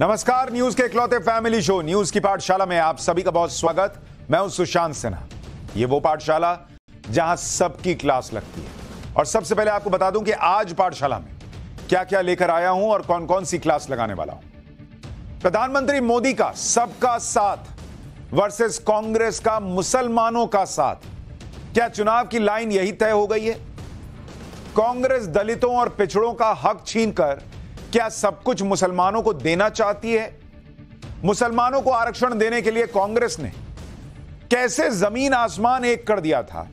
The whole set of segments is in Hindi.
नमस्कार, न्यूज के इकलौते फैमिली शो न्यूज की पाठशाला में आप सभी का बहुत स्वागत। मैं हूं सुशांत सिन्हा। ये वो पाठशाला जहां सबकी क्लास लगती है। और सबसे पहले आपको बता दूं कि आज पाठशाला में क्या क्या लेकर आया हूं और कौन कौन सी क्लास लगाने वाला हूं। प्रधानमंत्री मोदी का सबका साथ वर्सेस कांग्रेस का मुसलमानों का साथ। क्या चुनाव की लाइन यही तय हो गई है? कांग्रेस दलितों और पिछड़ों का हक छीनकर क्या सब कुछ मुसलमानों को देना चाहती है? मुसलमानों को आरक्षण देने के लिए कांग्रेस ने कैसे जमीन आसमान एक कर दिया था,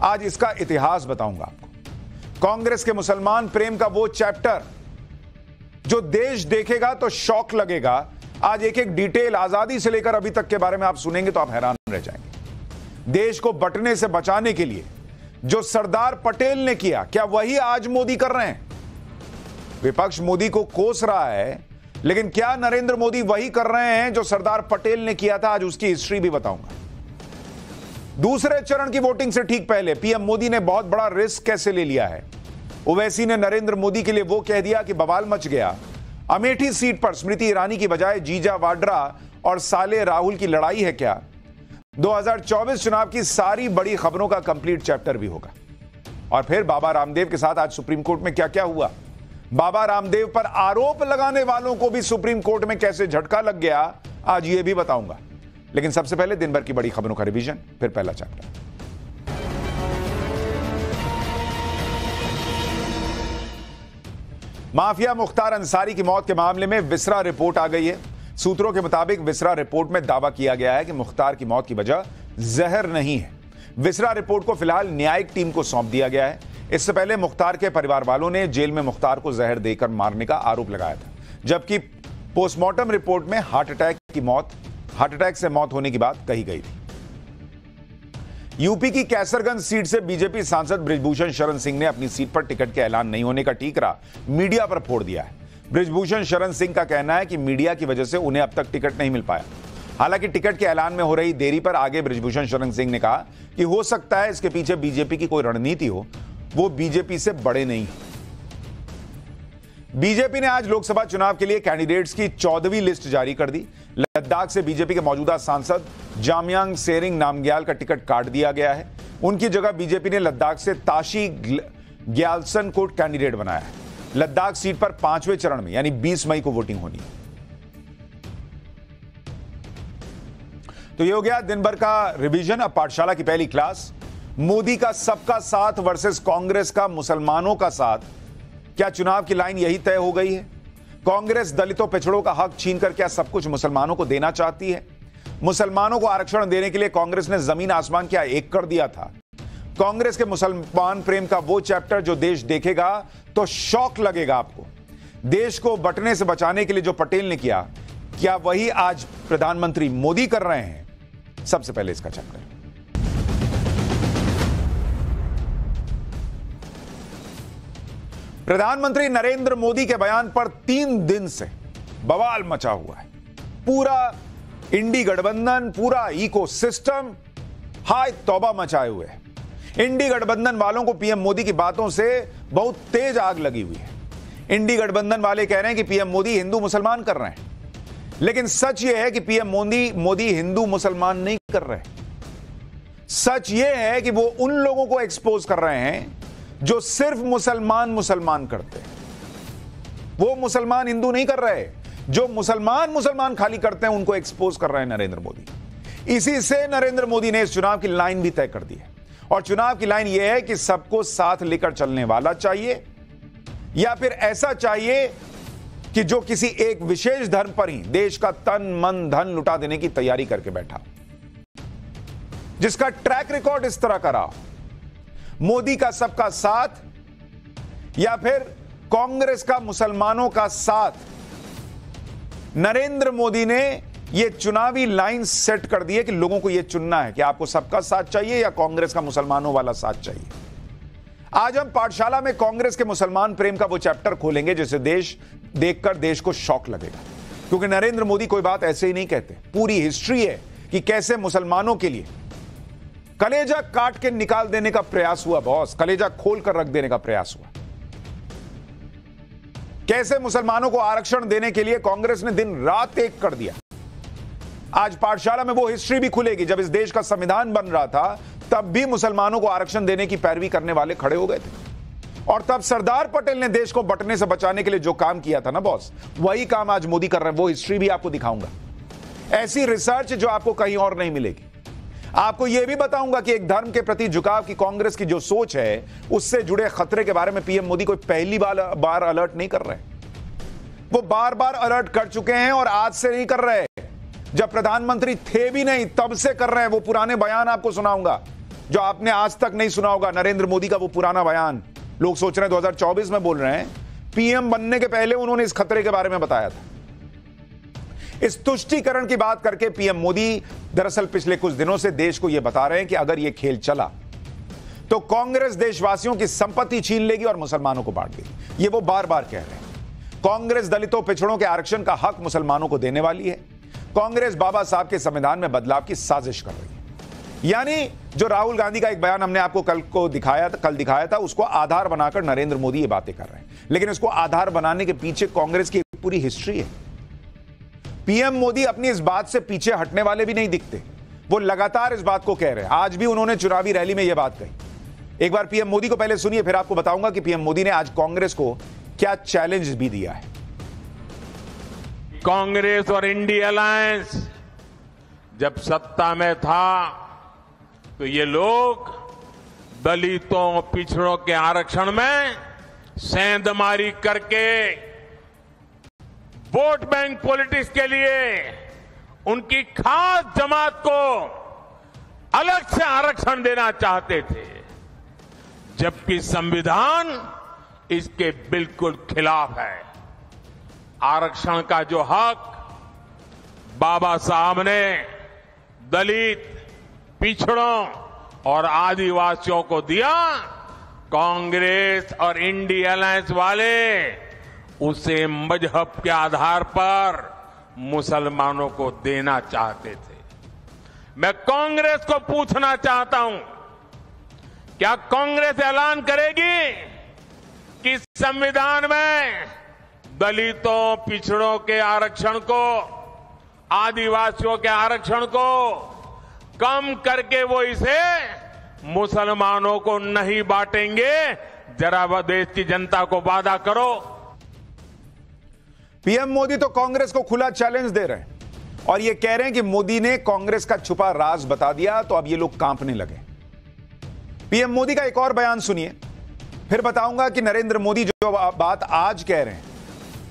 आज इसका इतिहास बताऊंगा आपको। कांग्रेस के मुसलमान प्रेम का वो चैप्टर जो देश देखेगा तो शौक लगेगा। आज एक एक डिटेल आजादी से लेकर अभी तक के बारे में आप सुनेंगे तो आप हैरान रह जाएंगे। देश को बंटने से बचाने के लिए जो सरदार पटेल ने किया, क्या वही आज मोदी कर रहे हैं? विपक्ष मोदी को कोस रहा है, लेकिन क्या नरेंद्र मोदी वही कर रहे हैं जो सरदार पटेल ने किया था? आज उसकी हिस्ट्री भी बताऊंगा। दूसरे चरण की वोटिंग से ठीक पहले पीएम मोदी ने बहुत बड़ा रिस्क कैसे ले लिया है। ओवैसी ने नरेंद्र मोदी के लिए वो कह दिया कि बवाल मच गया। अमेठी सीट पर स्मृति ईरानी की बजाय जीजा वाड्रा और साले राहुल की लड़ाई है क्या? 2024 चुनाव की सारी बड़ी खबरों का कंप्लीट चैप्टर भी होगा। और फिर बाबा रामदेव के साथ आज सुप्रीम कोर्ट में क्या क्या हुआ, बाबा रामदेव पर आरोप लगाने वालों को भी सुप्रीम कोर्ट में कैसे झटका लग गया, आज ये भी बताऊंगा। लेकिन सबसे पहले दिन भर की बड़ी खबरों का रिवीजन, फिर पहला चैप्टर। माफिया मुख्तार अंसारी की मौत के मामले में विसरा रिपोर्ट आ गई है। सूत्रों के मुताबिक विसरा रिपोर्ट में दावा किया गया है कि मुख्तार की मौत की वजह जहर नहीं है। विसरा रिपोर्ट को फिलहाल न्यायिक टीम को सौंप दिया गया है। इससे पहले मुख्तार के परिवार वालों ने जेल में मुख्तार को जहर देकर मारने का आरोप लगाया था, जबकि पोस्टमार्टम रिपोर्ट में हार्ट अटैक से मौत होने की बात कही गई थी। यूपी की कैसरगंज सीट से बीजेपी सांसद बृजभूषण शरण सिंह ने अपनी सीट पर टिकट के ऐलान नहीं होने का ठीकरा मीडिया पर फोड़ दिया है। बृजभूषण शरण सिंह का कहना है कि मीडिया की वजह से उन्हें अब तक टिकट नहीं मिल पाया। हालांकि टिकट के ऐलान में हो रही देरी पर आगे बृजभूषण शरण सिंह ने कहा कि हो सकता है इसके पीछे बीजेपी की कोई रणनीति हो, वो बीजेपी से बड़े नहीं। बीजेपी ने आज लोकसभा चुनाव के लिए कैंडिडेट्स की 14वीं लिस्ट जारी कर दी। लद्दाख से बीजेपी के मौजूदा सांसद जामयांग सेरिंग नामग्याल का टिकट काट दिया गया है। उनकी जगह बीजेपी ने लद्दाख से ताशी ग्याल्सन को कैंडिडेट बनाया है। लद्दाख सीट पर 5वें चरण में यानी 20 मई को वोटिंग होनी है। तो ये हो गया दिन भर का रिवीजन। अब पाठशाला की पहली क्लास, मोदी का सबका साथ वर्सेस कांग्रेस का मुसलमानों का साथ। क्या चुनाव की लाइन यही तय हो गई है? कांग्रेस दलितों पिछड़ों का हक छीनकर क्या सब कुछ मुसलमानों को देना चाहती है? मुसलमानों को आरक्षण देने के लिए कांग्रेस ने जमीन आसमान क्या एक कर दिया था? कांग्रेस के मुसलमान प्रेम का वो चैप्टर जो देश देखेगा तो शौक लगेगा आपको। देश को बंटने से बचाने के लिए जो पटेल ने किया, क्या वही आज प्रधानमंत्री मोदी कर रहे हैं? सबसे पहले इसका चैप्टर। प्रधानमंत्री नरेंद्र मोदी के बयान पर 3 दिन से बवाल मचा हुआ है। पूरा इंडी गठबंधन, पूरा इकोसिस्टम हाय तौबा मचाए हुए है। इंडी गठबंधन वालों को पीएम मोदी की बातों से बहुत तेज आग लगी हुई है। इंडी गठबंधन वाले कह रहे हैं कि पीएम मोदी हिंदू मुसलमान कर रहे हैं, लेकिन सच यह है कि पीएम मोदी हिंदू मुसलमान नहीं कर रहे। सच यह है कि वो उन लोगों को एक्सपोज कर रहे हैं जो सिर्फ मुसलमान करते हैं। वो मुसलमान हिंदू नहीं कर रहे। जो मुसलमान खाली करते हैं उनको एक्सपोज कर रहे हैं नरेंद्र मोदी। इसी से नरेंद्र मोदी ने इस चुनाव की लाइन भी तय कर दी है। और चुनाव की लाइन यह है कि सबको साथ लेकर चलने वाला चाहिए, या फिर ऐसा चाहिए कि जो किसी एक विशेष धर्म पर ही देश का तन मन धन लुटा देने की तैयारी करके बैठा, जिसका ट्रैक रिकॉर्ड इस तरह का रहा। मोदी का सबका साथ या फिर कांग्रेस का मुसलमानों का साथ। नरेंद्र मोदी ने यह चुनावी लाइन सेट कर दी है कि लोगों को यह चुनना है कि आपको सबका साथ चाहिए या कांग्रेस का मुसलमानों वाला साथ चाहिए। आज हम पाठशाला में कांग्रेस के मुसलमान प्रेम का वो चैप्टर खोलेंगे जिसे देश देखकर देश को शौक लगेगा, क्योंकि नरेंद्र मोदी कोई बात ऐसे ही नहीं कहते। पूरी हिस्ट्री है कि कैसे मुसलमानों के लिए कलेजा काट के निकाल देने का प्रयास हुआ। बॉस, कलेजा खोल कर रख देने का प्रयास हुआ। कैसे मुसलमानों को आरक्षण देने के लिए कांग्रेस ने दिन रात एक कर दिया। आज पाठशाला में वो हिस्ट्री भी खुलेगी जब इस देश का संविधान बन रहा था, तब भी मुसलमानों को आरक्षण देने की पैरवी करने वाले खड़े हो गए थे। और तब सरदार पटेल ने देश को बंटने से बचाने के लिए जो काम किया था ना बॉस, वही काम आज मोदी कर रहे हैं। वो हिस्ट्री भी आपको दिखाऊंगा, ऐसी रिसर्च जो आपको कहीं और नहीं मिलेगी। आपको यह भी बताऊंगा कि एक धर्म के प्रति झुकाव की कांग्रेस की जो सोच है, उससे जुड़े खतरे के बारे में पीएम मोदी कोई पहली बार अलर्ट नहीं कर रहे। वो बार बार अलर्ट कर चुके हैं और आज से नहीं कर रहे, जब प्रधानमंत्री थे भी नहीं तब से कर रहे हैं। वो पुराने बयान आपको सुनाऊंगा जो आपने आज तक नहीं सुना होगा। नरेंद्र मोदी का वो पुराना बयान, लोग सोच रहे हैं 2024 में बोल रहे हैं, पीएम बनने के पहले उन्होंने इस खतरे के बारे में बताया था। इस तुष्टीकरण की बात करके पीएम मोदी दरअसल पिछले कुछ दिनों से देश को यह बता रहे हैं कि अगर यह खेल चला तो कांग्रेस देशवासियों की संपत्ति छीन लेगी और मुसलमानों को बांट देगी। ये वो बार बार कह रहे हैं। कांग्रेस दलितों पिछड़ों के आरक्षण का हक मुसलमानों को देने वाली है। कांग्रेस बाबा साहब के संविधान में बदलाव की साजिश कर रही है। यानी जो राहुल गांधी का एक बयान हमने आपको कल दिखाया था, उसको आधार बनाकर नरेंद्र मोदी ये बातें कर रहे हैं। लेकिन इसको आधार बनाने के पीछे कांग्रेस की एक पूरी हिस्ट्री है। पीएम मोदी अपनी इस बात से पीछे हटने वाले भी नहीं दिखते। वो लगातार इस बात को कह रहे हैं। आज भी उन्होंने चुनावी रैली में यह बात कही। एक बार पीएम मोदी को पहले सुनिए, फिर आपको बताऊंगा कि पीएम मोदी ने आज कांग्रेस को क्या चैलेंज भी दिया है। कांग्रेस और इंडिया अलायंस जब सत्ता में था तो ये लोग दलितों पिछड़ों के आरक्षण में सेंधमारी करके वोट बैंक पॉलिटिक्स के लिए उनकी खास जमात को अलग से आरक्षण देना चाहते थे, जबकि संविधान इसके बिल्कुल खिलाफ है। आरक्षण का जो हक बाबा साहब ने दलित, पिछड़ों और आदिवासियों को दिया, कांग्रेस और इंडिया अलायंस वाले उसे मजहब के आधार पर मुसलमानों को देना चाहते थे। मैं कांग्रेस को पूछना चाहता हूं, क्या कांग्रेस ऐलान करेगी कि संविधान में दलितों, पिछड़ों के आरक्षण को, आदिवासियों के आरक्षण को कम करके वो इसे मुसलमानों को नहीं बांटेंगे? जरा वह देश की जनता को वादा करो। पीएम मोदी तो कांग्रेस को खुला चैलेंज दे रहे हैं और ये कह रहे हैं कि मोदी ने कांग्रेस का छुपा राज बता दिया, तो अब ये लोग कांपने लगे। पीएम मोदी का एक और बयान सुनिए, फिर बताऊंगा कि नरेंद्र मोदी जो बात आज कह रहे हैं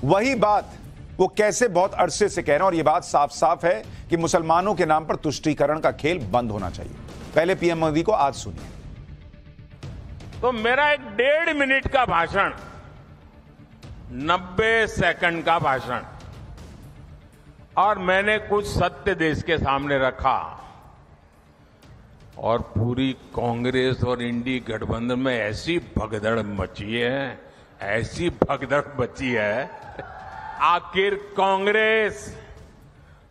वही बात वो कैसे बहुत अरसे से कह रहे हैं। और ये बात साफ साफ है कि मुसलमानों के नाम पर तुष्टीकरण का खेल बंद होना चाहिए। पहले पीएम मोदी को आज सुनिए। तो मेरा एक 1.5 मिनट का भाषण, 90 सेकंड का भाषण, और मैंने कुछ सत्य देश के सामने रखा, और पूरी कांग्रेस और इंडी गठबंधन में ऐसी भगदड़ मची है, ऐसी भगदड़ मची है। आखिर कांग्रेस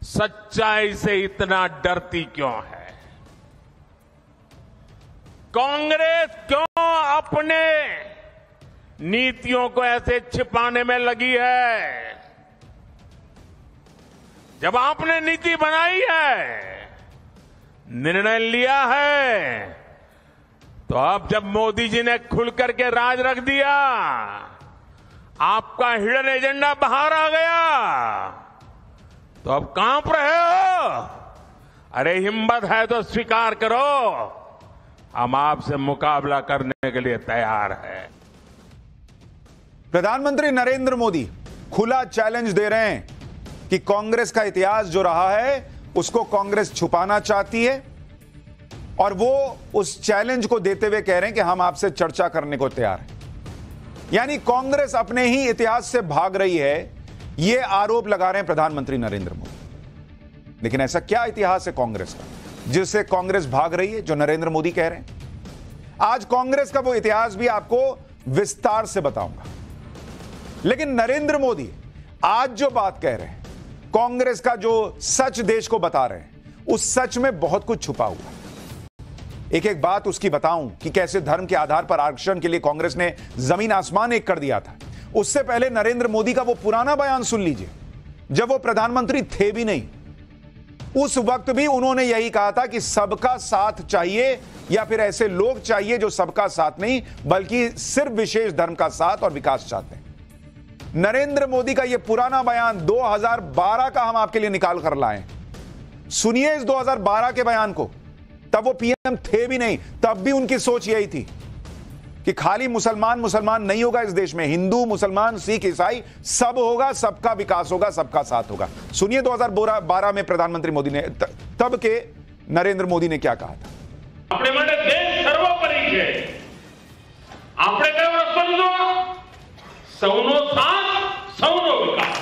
सच्चाई से इतना डरती क्यों है? कांग्रेस क्यों अपने नीतियों को ऐसे छिपाने में लगी है? जब आपने नीति बनाई है, निर्णय लिया है, तो अब जब मोदी जी ने खुल करके राज रख दिया, आपका हिडन एजेंडा बाहर आ गया, तो अब कांप रहे हो? अरे हिम्मत है तो स्वीकार करो, हम आपसे मुकाबला करने के लिए तैयार हैं। प्रधानमंत्री नरेंद्र मोदी खुला चैलेंज दे रहे हैं कि कांग्रेस का इतिहास जो रहा है उसको कांग्रेस छुपाना चाहती है, और वो उस चैलेंज को देते हुए कह रहे हैं कि हम आपसे चर्चा करने को तैयार हैं। यानी कांग्रेस अपने ही इतिहास से भाग रही है, ये आरोप लगा रहे हैं प्रधानमंत्री नरेंद्र मोदी। लेकिन ऐसा क्या इतिहास है कांग्रेस का जिससे कांग्रेस भाग रही है, जो नरेंद्र मोदी कह रहे हैं? आज कांग्रेस का वो इतिहास भी आपको विस्तार से बताऊंगा। लेकिन नरेंद्र मोदी आज जो बात कह रहे हैं, कांग्रेस का जो सच देश को बता रहे हैं, उस सच में बहुत कुछ छुपा हुआ है। एक एक बात उसकी बताऊं कि कैसे धर्म के आधार पर आरक्षण के लिए कांग्रेस ने जमीन आसमान एक कर दिया था, उससे पहले नरेंद्र मोदी का वो पुराना बयान सुन लीजिए, जब वो प्रधानमंत्री थे भी नहीं। उस वक्त भी उन्होंने यही कहा था कि सबका साथ चाहिए, या फिर ऐसे लोग चाहिए जो सबका साथ नहीं बल्कि सिर्फ विशेष धर्म का साथ और विकास चाहते हैं। नरेंद्र मोदी का यह पुराना बयान 2012 का हम आपके लिए निकाल कर लाए। सुनिए इस 2012 के बयान को। तब वो पीएम थे भी नहीं, तब भी उनकी सोच यही थी कि खाली मुसलमान नहीं होगा इस देश में, हिंदू, मुसलमान, सिख, ईसाई सब होगा, सबका विकास होगा, सबका साथ होगा। सुनिए 2012 में प्रधानमंत्री मोदी ने, तब के नरेंद्र मोदी ने क्या कहा था। આપણે માટે દેશ સર્વોપરી છે। આપણે કયો રસ્તો લીધો? સૌનો સાથ, સૌનો વિકાસ।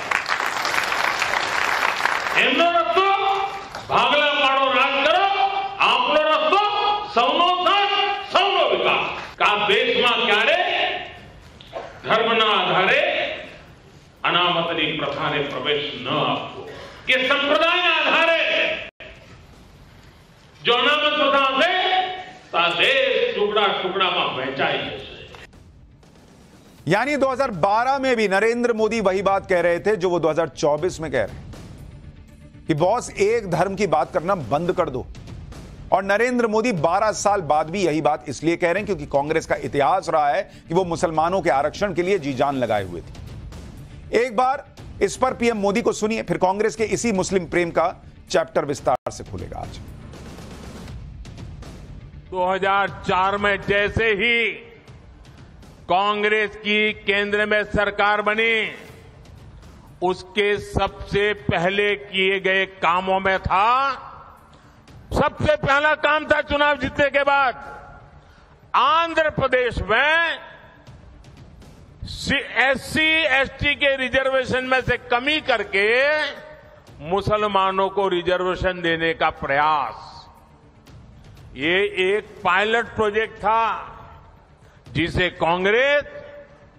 એમનો રસ્તો ભાગલા પાડો, રાજ કરો। આપણો રસ્તો સૌનો સાથ, સૌનો વિકાસ। કા દેશમાં ક્યારે ધર્મના આધારે અનામતની પ્રથાને પ્રવેશ ન આપવો, કે સંપ્રદાયના આધારે जो अनामत प्रथा से देश टुकड़ा टुकड़ा में वहंचाई जैसे। यानी 2012 में भी नरेंद्र मोदी वही बात कह रहे थे जो वो 2024 में कह रहे हैं कि बॉस एक धर्म की बात करना बंद कर दो। और नरेंद्र मोदी 12 साल बाद भी यही बात इसलिए कह रहे हैं क्योंकि कांग्रेस का इतिहास रहा है कि वो मुसलमानों के आरक्षण के लिए जी जान लगाए हुए थे। एक बार इस पर पीएम मोदी को सुनिए, फिर कांग्रेस के इसी मुस्लिम प्रेम का चैप्टर विस्तार से खुलेगा। आज 2004 में जैसे ही कांग्रेस की केंद्र में सरकार बनी, उसके सबसे पहले किए गए कामों में था, सबसे पहला काम था चुनाव जीतने के बाद आंध्र प्रदेश में एससी एसटी के रिजर्वेशन में से कमी करके मुसलमानों को रिजर्वेशन देने का प्रयास। ये एक पायलट प्रोजेक्ट था जिसे कांग्रेस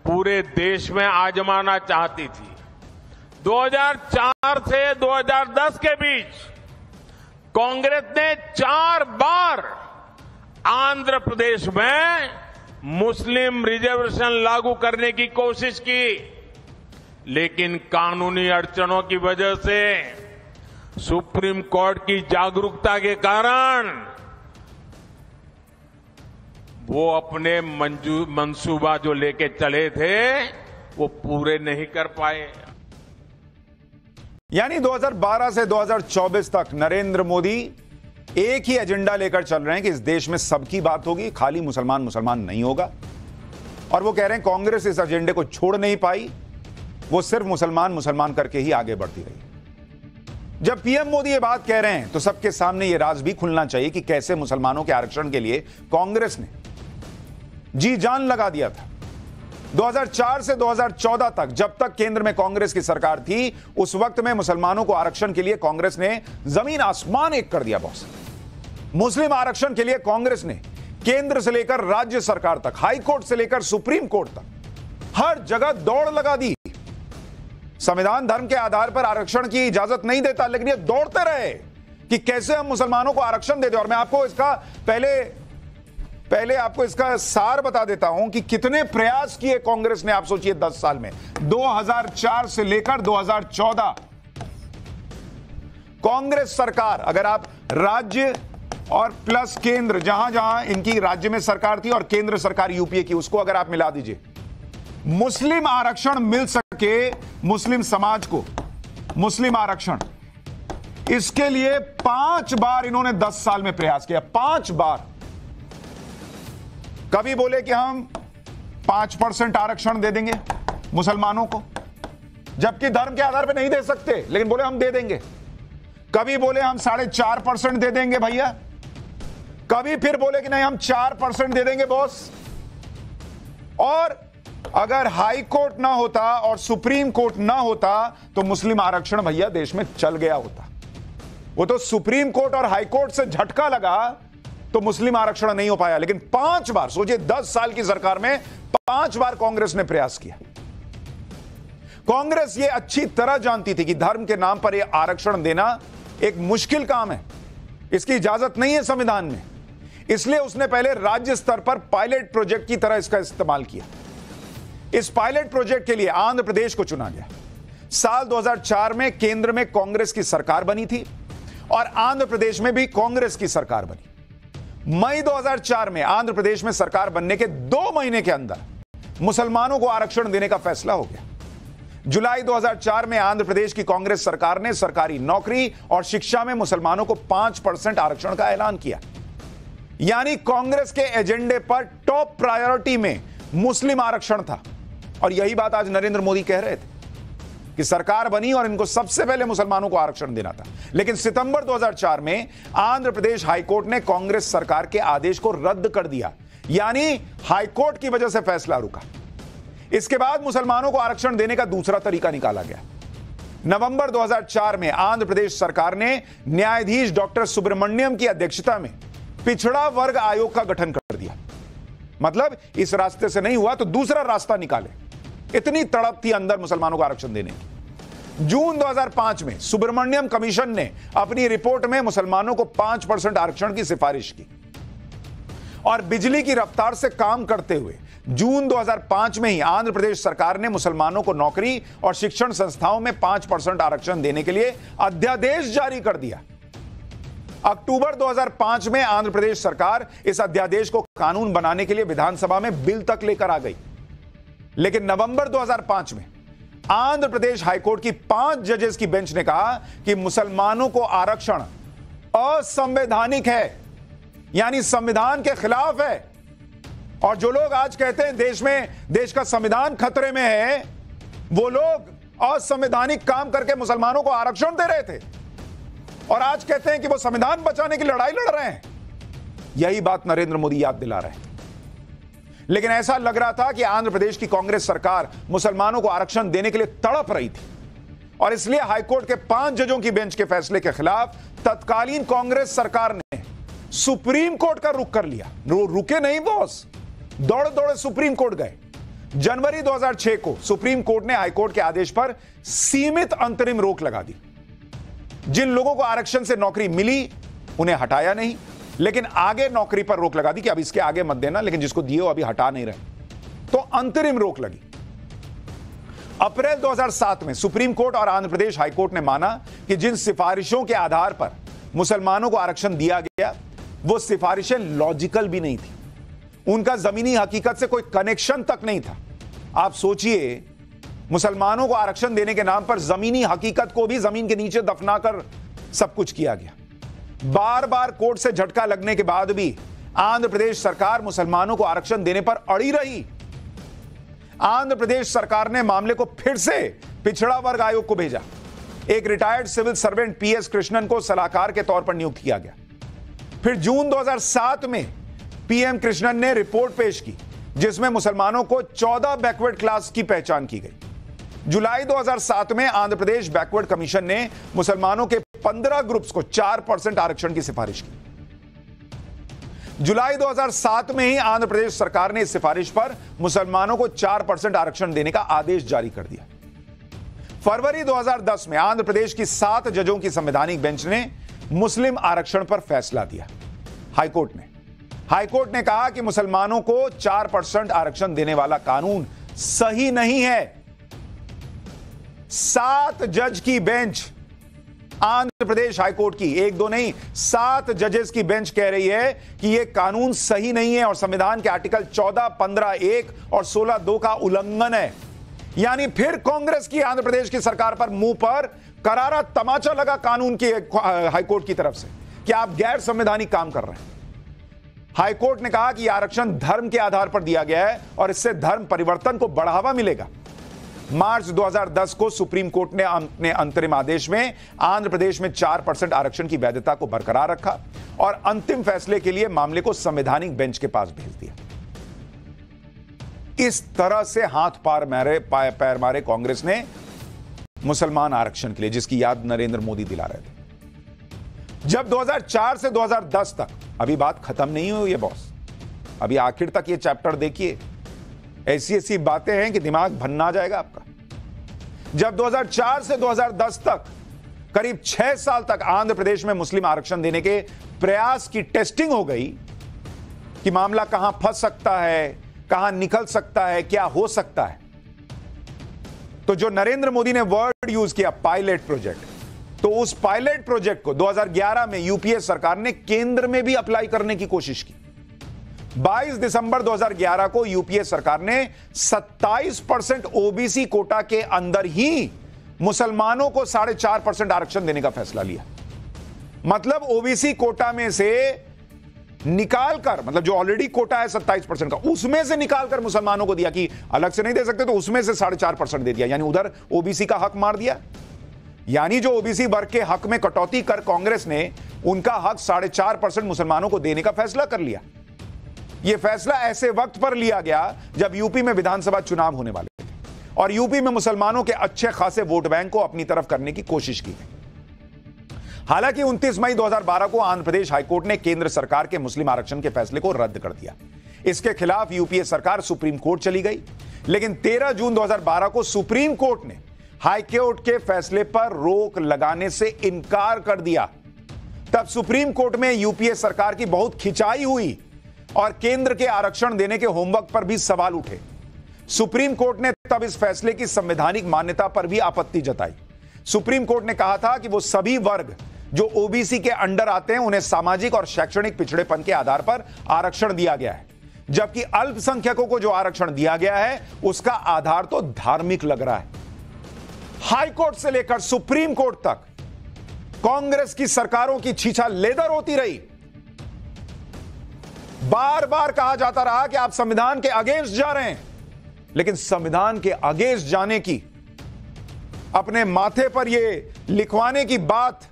पूरे देश में आजमाना चाहती थी। 2004 से 2010 के बीच कांग्रेस ने 4 बार आंध्र प्रदेश में मुस्लिम रिजर्वेशन लागू करने की कोशिश की, लेकिन कानूनी अड़चनों की वजह से सुप्रीम कोर्ट की जागरूकता के कारण वो अपने मंसूबा जो लेके चले थे वो पूरे नहीं कर पाए। यानी 2012 से 2024 तक नरेंद्र मोदी एक ही एजेंडा लेकर चल रहे हैं कि इस देश में सबकी बात होगी, खाली मुसलमान नहीं होगा। और वो कह रहे हैं कांग्रेस इस एजेंडे को छोड़ नहीं पाई, वो सिर्फ मुसलमान करके ही आगे बढ़ती रही। जब पीएम मोदी ये बात कह रहे हैं तो सबके सामने ये राज भी खुलना चाहिए कि कैसे मुसलमानों के आरक्षण के लिए कांग्रेस ने जी जान लगा दिया था। 2004 से 2014 तक, जब तक केंद्र में कांग्रेस की सरकार थी, उस वक्त में मुसलमानों को आरक्षण के लिए कांग्रेस ने जमीन आसमान एक कर दिया। बॉस, मुस्लिम आरक्षण के लिए कांग्रेस ने केंद्र से लेकर राज्य सरकार तक, हाई कोर्ट से लेकर सुप्रीम कोर्ट तक हर जगह दौड़ लगा दी। संविधान धर्म के आधार पर आरक्षण की इजाजत नहीं देता, लेकिन ये दौड़ते रहे कि कैसे हम मुसलमानों को आरक्षण दे दें। और मैं आपको इसका पहले आपको इसका सार बता देता हूं कि कितने प्रयास किए कांग्रेस ने। आप सोचिए 10 साल में, 2004 से लेकर 2014 कांग्रेस सरकार, अगर आप राज्य और प्लस केंद्र, जहां जहां इनकी राज्य में सरकार थी और केंद्र सरकार यूपीए की, उसको अगर आप मिला दीजिए, मुस्लिम आरक्षण मिल सके मुस्लिम समाज को, मुस्लिम आरक्षण, इसके लिए 5 बार इन्होंने 10 साल में प्रयास किया। 5 बार। कभी बोले कि हम 5% आरक्षण दे देंगे मुसलमानों को, जबकि धर्म के आधार पर नहीं दे सकते, लेकिन बोले हम दे देंगे। कभी बोले हम 4.5% दे देंगे भैया, कभी फिर बोले कि नहीं हम 4% दे देंगे बॉस। और अगर हाई कोर्ट ना होता और सुप्रीम कोर्ट ना होता तो मुस्लिम आरक्षण भैया देश में चल गया होता। वो तो सुप्रीम कोर्ट और हाई कोर्ट से झटका लगा तो मुस्लिम आरक्षण नहीं हो पाया। लेकिन 5 बार, सोचिए 10 साल की सरकार में 5 बार कांग्रेस ने प्रयास किया। कांग्रेस ये अच्छी तरह जानती थी कि धर्म के नाम पर यह आरक्षण देना एक मुश्किल काम है, इसकी इजाजत नहीं है संविधान में। इसलिए उसने पहले राज्य स्तर पर पायलट प्रोजेक्ट की तरह इसका इस्तेमाल किया। इस पायलट प्रोजेक्ट के लिए आंध्र प्रदेश को चुना गया। साल 2004 में केंद्र में कांग्रेस की सरकार बनी थी और आंध्र प्रदेश में भी कांग्रेस की सरकार बनी। मई 2004 में आंध्र प्रदेश में सरकार बनने के 2 महीने के अंदर मुसलमानों को आरक्षण देने का फैसला हो गया। जुलाई 2004 में आंध्र प्रदेश की कांग्रेस सरकार ने सरकारी नौकरी और शिक्षा में मुसलमानों को 5% आरक्षण का ऐलान किया। यानी कांग्रेस के एजेंडे पर टॉप प्रायोरिटी में मुस्लिम आरक्षण था। और यही बात आज नरेंद्र मोदी कह रहे थे कि सरकार बनी और इनको सबसे पहले मुसलमानों को आरक्षण देना था। लेकिन सितंबर 2004 में आंध्र प्रदेश हाईकोर्ट ने कांग्रेस सरकार के आदेश को रद्द कर दिया, यानी हाईकोर्ट की वजह से फैसला रुका। इसके बाद मुसलमानों को आरक्षण देने का दूसरा तरीका निकाला गया। नवंबर 2004 में आंध्र प्रदेश सरकार ने न्यायाधीश डॉक्टर सुब्रमण्यम की अध्यक्षता में पिछड़ा वर्ग आयोग का गठन कर दिया। मतलब इस रास्ते से नहीं हुआ तो दूसरा रास्ता निकाले, इतनी तड़प थी अंदर मुसलमानों को आरक्षण देने की। जून 2005 में सुब्रमण्यम कमीशन ने अपनी रिपोर्ट में मुसलमानों को 5% आरक्षण की सिफारिश की और बिजली की रफ्तार से काम करते हुए जून 2005 में ही आंध्र प्रदेश सरकार ने मुसलमानों को नौकरी और शिक्षण संस्थाओं में 5% आरक्षण देने के लिए अध्यादेश जारी कर दिया। अक्टूबर 2005 में आंध्र प्रदेश सरकार इस अध्यादेश को कानून बनाने के लिए विधानसभा में बिल तक लेकर आ गई। लेकिन नवंबर 2005 में आंध्र प्रदेश हाईकोर्ट की 5 जजेस की बेंच ने कहा कि मुसलमानों को आरक्षण असंवैधानिक है, यानी संविधान के खिलाफ है। और जो लोग आज कहते हैं देश का संविधान खतरे में है, वो लोग असंवैधानिक काम करके मुसलमानों को आरक्षण दे रहे थे और आज कहते हैं कि वो संविधान बचाने की लड़ाई लड़ रहे हैं। यही बात नरेंद्र मोदी याद दिला रहे हैं। लेकिन ऐसा लग रहा था कि आंध्र प्रदेश की कांग्रेस सरकार मुसलमानों को आरक्षण देने के लिए तड़प रही थी और इसलिए हाईकोर्ट के 5 जजों की बेंच के फैसले के खिलाफ तत्कालीन कांग्रेस सरकार ने सुप्रीम कोर्ट का रुख कर लिया। रुके नहीं बॉस, दौड़े दौड़े सुप्रीम कोर्ट गए। जनवरी 2006 को सुप्रीम कोर्ट ने हाईकोर्ट के आदेश पर सीमित अंतरिम रोक लगा दी। जिन लोगों को आरक्षण से नौकरी मिली उन्हें हटाया नहीं, लेकिन आगे नौकरी पर रोक लगा दी कि अब इसके आगे मत देना, लेकिन जिसको दिए हो अभी हटा नहीं रहे, तो अंतरिम रोक लगी। अप्रैल 2007 में सुप्रीम कोर्ट और आंध्र प्रदेश हाईकोर्ट ने माना कि जिन सिफारिशों के आधार पर मुसलमानों को आरक्षण दिया गया वो सिफारिशें लॉजिकल भी नहीं थी, उनका जमीनी हकीकत से कोई कनेक्शन तक नहीं था। आप सोचिए, मुसलमानों को आरक्षण देने के नाम पर जमीनी हकीकत को भी जमीन के नीचे दफनाकर सब कुछ किया गया। बार बार कोर्ट से झटका लगने के बाद भी आंध्र प्रदेश सरकार मुसलमानों को आरक्षण देने पर अड़ी रही। आंध्र प्रदेश सरकार ने मामले को फिर से पिछड़ा वर्ग आयोग को भेजा। एक retired civil servant PS Krishnan को सलाहकार के तौर पर नियुक्त किया गया। फिर जून 2007 में पीएम कृष्णन ने रिपोर्ट पेश की जिसमें मुसलमानों को 14 बैकवर्ड क्लास की पहचान की गई। जुलाई 2007 में आंध्र प्रदेश बैकवर्ड कमीशन ने मुसलमानों के 15 ग्रुप्स को 4% आरक्षण की सिफारिश की। जुलाई 2007 में ही आंध्र प्रदेश सरकार ने इस सिफारिश पर मुसलमानों को 4% आरक्षण देने का आदेश जारी कर दिया। फरवरी 2010 में आंध्र प्रदेश की 7 जजों की संवैधानिक बेंच ने मुस्लिम आरक्षण पर फैसला दिया। हाईकोर्ट ने कहा कि मुसलमानों को 4% आरक्षण देने वाला कानून सही नहीं है। 7 जज की बेंच आंध्र प्रदेश हाईकोर्ट की, 1-2 नहीं, 7 जजेस की बेंच कह रही है कि यह कानून सही नहीं है और संविधान के आर्टिकल 14, 15(1) और 16(2) का उल्लंघन है। यानी फिर कांग्रेस की आंध्र प्रदेश की सरकार पर मुंह पर करारा तमाचा लगा कानून की हाईकोर्ट की तरफ से कि आप गैर संवैधानिक काम कर रहे हैं। हाईकोर्ट ने कहा कि यह आरक्षण धर्म के आधार पर दिया गया है और इससे धर्म परिवर्तन को बढ़ावा मिलेगा। मार्च 2010 को सुप्रीम कोर्ट ने अपने अंतरिम आदेश में आंध्र प्रदेश में 4% आरक्षण की वैधता को बरकरार रखा और अंतिम फैसले के लिए मामले को संवैधानिक बेंच के पास भेज दिया। इस तरह से हाथ पैर मारे कांग्रेस ने मुसलमान आरक्षण के लिए, जिसकी याद नरेंद्र मोदी दिला रहे थे। जब 2004 से 2010 तक, अभी बात खत्म नहीं हुई है बॉस, अभी आखिर तक ये चैप्टर देखिए, ऐसी बातें हैं कि दिमाग भन्ना जाएगा आपका। जब 2004 से 2010 तक करीब 6 साल तक आंध्र प्रदेश में मुस्लिम आरक्षण देने के प्रयास की टेस्टिंग हो गई कि मामला कहां फंस सकता है, कहां निकल सकता है, क्या हो सकता है। तो जो नरेंद्र मोदी ने वर्ड यूज किया पायलट प्रोजेक्ट, तो उस पायलट प्रोजेक्ट को 2011 में यूपीए सरकार ने केंद्र में भी अप्लाई करने की कोशिश की। 22 दिसंबर 2011 को यूपीए सरकार ने 27% ओबीसी कोटा के अंदर ही मुसलमानों को 4.5% आरक्षण देने का फैसला लिया। मतलब ओबीसी कोटा में से निकालकर, मतलब जो ऑलरेडी कोटा है 27% का, उसमें से निकालकर मुसलमानों को दिया कि अलग से नहीं दे सकते, तो उसमें से 4.5% दे दिया, यानी उधर ओबीसी का हक मार दिया। यानी जो ओबीसी वर्ग के हक में कटौती कर कांग्रेस ने उनका हक 4.5% मुसलमानों को देने का फैसला कर लिया। यह फैसला ऐसे वक्त पर लिया गया जब यूपी में विधानसभा चुनाव होने वाले थे और यूपी में मुसलमानों के अच्छे खासे वोट बैंक को अपनी तरफ करने की कोशिश की गई। हालांकि 29 मई 2012 को आंध्र प्रदेश हाईकोर्ट ने केंद्र सरकार के मुस्लिम आरक्षण के फैसले को रद्द कर दिया। इसके खिलाफ यूपीए सरकार सुप्रीम कोर्ट चली गई, लेकिन 13 जून 2012 को सुप्रीम कोर्ट ने हाईकोर्ट के फैसले पर रोक लगाने से इनकार कर दिया। तब सुप्रीम कोर्ट में यूपीए सरकार की बहुत खिंचाई हुई और केंद्र के आरक्षण देने के होमवर्क पर भी सवाल उठे। सुप्रीम कोर्ट ने तब इस फैसले की संवैधानिक मान्यता पर भी आपत्ति जताई। सुप्रीम कोर्ट ने कहा था कि वो सभी वर्ग जो ओबीसी के अंडर आते हैं उन्हें सामाजिक और शैक्षणिक पिछड़ेपन के आधार पर आरक्षण दिया गया है, जबकि अल्पसंख्यकों को जो आरक्षण दिया गया है उसका आधार तो धार्मिक लग रहा है। हाईकोर्ट से लेकर सुप्रीम कोर्ट तक कांग्रेस की सरकारों की छीछा लेदर होती रही। बार बार कहा जाता रहा कि आप संविधान के अगेंस्ट जा रहे हैं, लेकिन संविधान के अगेंस्ट जाने की, अपने माथे पर यह लिखवाने की बात,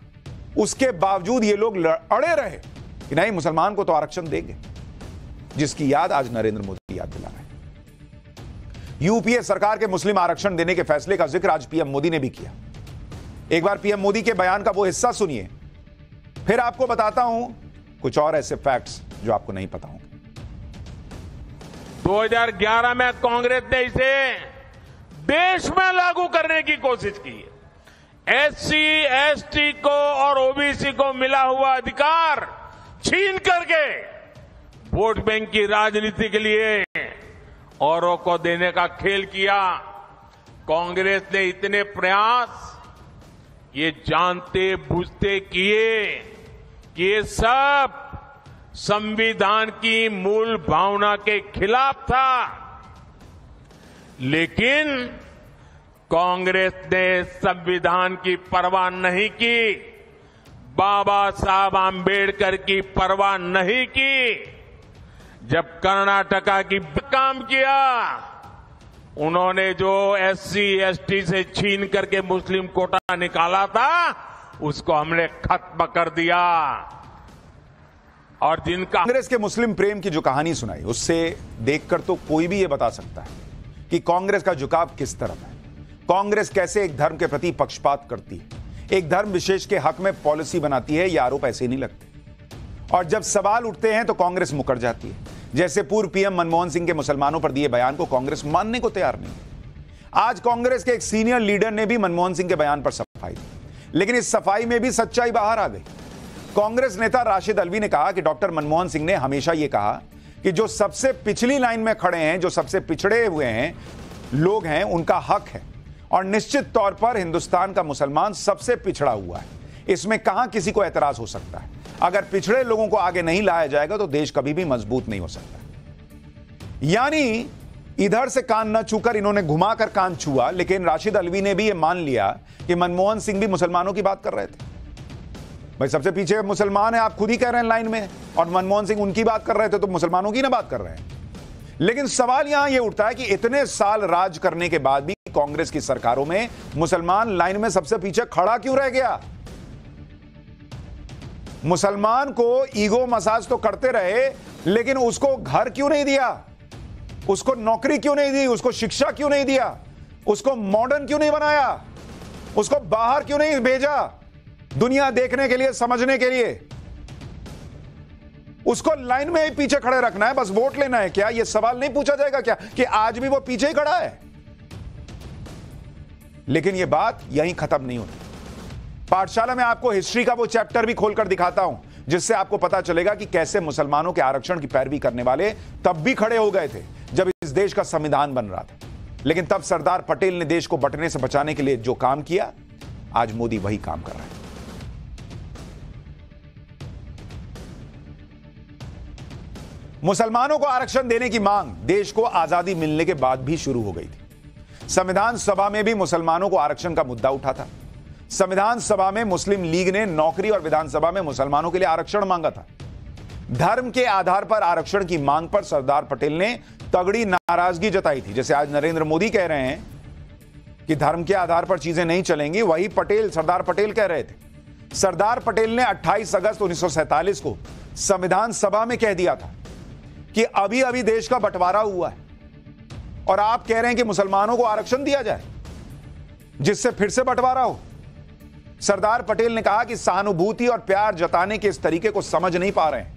उसके बावजूद ये लोग अड़े रहे कि नहीं मुसलमान को तो आरक्षण देंगे, जिसकी याद आज नरेंद्र मोदी याद दिला रहे हैं। यूपीए सरकार के मुस्लिम आरक्षण देने के फैसले का जिक्र आज पीएम मोदी ने भी किया। एक बार पीएम मोदी के बयान का वो हिस्सा सुनिए, फिर आपको बताता हूं कुछ और ऐसे फैक्ट्स जो आपको नहीं पता होंगे। 2011 में कांग्रेस ने इसे देश में लागू करने की कोशिश की। एससी, एसटी को और ओबीसी को मिला हुआ अधिकार छीन करके वोट बैंक की राजनीति के लिए औरों को देने का खेल किया। कांग्रेस ने इतने प्रयास ये जानते बूझते किए कि ये सब संविधान की मूल भावना के खिलाफ था, लेकिन कांग्रेस ने संविधान की परवाह नहीं की, बाबा साहब आंबेडकर की परवाह नहीं की। जब कर्नाटका की काम किया, उन्होंने जो एससी, एसटी से छीन करके मुस्लिम कोटा निकाला था, उसको हमने खत्म कर दिया। और जिनका कांग्रेस के मुस्लिम प्रेम की जो कहानी सुनाई, उससे देखकर तो कोई भी ये बता सकता है कि कांग्रेस का झुकाव किस तरफ है, कांग्रेस कैसे एक धर्म के प्रति पक्षपात करती है, एक धर्म विशेष के हक में पॉलिसी बनाती है। ये आरोप ऐसे ही नहीं लगते, और जब सवाल उठते हैं तो कांग्रेस मुकर जाती है। जैसे पूर्व पीएम मनमोहन सिंह के मुसलमानों पर दिए बयान को कांग्रेस मानने को तैयार नहीं है। आज कांग्रेस के एक सीनियर लीडर ने भी मनमोहन सिंह के बयान पर सफाई दी, लेकिन इस सफाई में भी सच्चाई बाहर आ गई। कांग्रेस नेता राशिद अल्वी ने कहा कि डॉक्टर मनमोहन सिंह ने हमेशा यह कहा कि जो सबसे पिछली लाइन में खड़े हैं, जो सबसे पिछड़े हुए हैं लोग हैं, उनका हक है, और निश्चित तौर पर हिंदुस्तान का मुसलमान सबसे पिछड़ा हुआ है। इसमें कहां किसी को एतराज हो सकता है। अगर पिछड़े लोगों को आगे नहीं लाया जाएगा तो देश कभी भी मजबूत नहीं हो सकता। यानी इधर से कान न छूकर इन्होंने घुमाकर कान छुआ, लेकिन राशिद अल्वी ने भी यह मान लिया कि मनमोहन सिंह भी मुसलमानों की बात कर रहे थे। भाई सबसे पीछे मुसलमान है, आप खुद ही कह रहे हैं लाइन में, और मनमोहन सिंह उनकी बात कर रहे थे, तो मुसलमानों की ना बात कर रहे हैं। लेकिन सवाल यहां यह उठता है कि इतने साल राज करने के बाद भी कांग्रेस की सरकारों में मुसलमान लाइन में सबसे पीछे खड़ा क्यों रह गया? मुसलमान को ईगो मसाज तो करते रहे, लेकिन उसको घर क्यों नहीं दिया, उसको नौकरी क्यों नहीं दी, उसको शिक्षा क्यों नहीं दिया, उसको मॉडर्न क्यों नहीं बनाया, उसको बाहर क्यों नहीं भेजा दुनिया देखने के लिए, समझने के लिए? उसको लाइन में ही पीछे खड़े रखना है, बस वोट लेना है क्या? यह सवाल नहीं पूछा जाएगा क्या कि आज भी वो पीछे ही खड़ा है? लेकिन यह बात यहीं खत्म नहीं होती। पाठशाला में आपको हिस्ट्री का वो चैप्टर भी खोलकर दिखाता हूं, जिससे आपको पता चलेगा कि कैसे मुसलमानों के आरक्षण की पैरवी करने वाले तब भी खड़े हो गए थे जब इस देश का संविधान बन रहा था। लेकिन तब सरदार पटेल ने देश को बंटने से बचाने के लिए जो काम किया, आज मोदी वही काम कर रहा है। मुसलमानों को आरक्षण देने की मांग देश को आजादी मिलने के बाद भी शुरू हो गई थी। संविधान सभा में भी मुसलमानों को आरक्षण का मुद्दा उठा था। संविधान सभा में मुस्लिम लीग ने नौकरी और विधानसभा में मुसलमानों के लिए आरक्षण मांगा था। धर्म के आधार पर आरक्षण की मांग पर सरदार पटेल ने तगड़ी नाराजगी जताई थी। जैसे आज नरेंद्र मोदी कह रहे हैं कि धर्म के आधार पर चीजें नहीं चलेंगी, वही सरदार पटेल कह रहे थे। सरदार पटेल ने 28 अगस्त 1947 को संविधान सभा में कह दिया था कि अभी अभी देश का बंटवारा हुआ है और आप कह रहे हैं कि मुसलमानों को आरक्षण दिया जाए जिससे फिर से बंटवारा हो। सरदार पटेल ने कहा कि सहानुभूति और प्यार जताने के इस तरीके को समझ नहीं पा रहे हैं।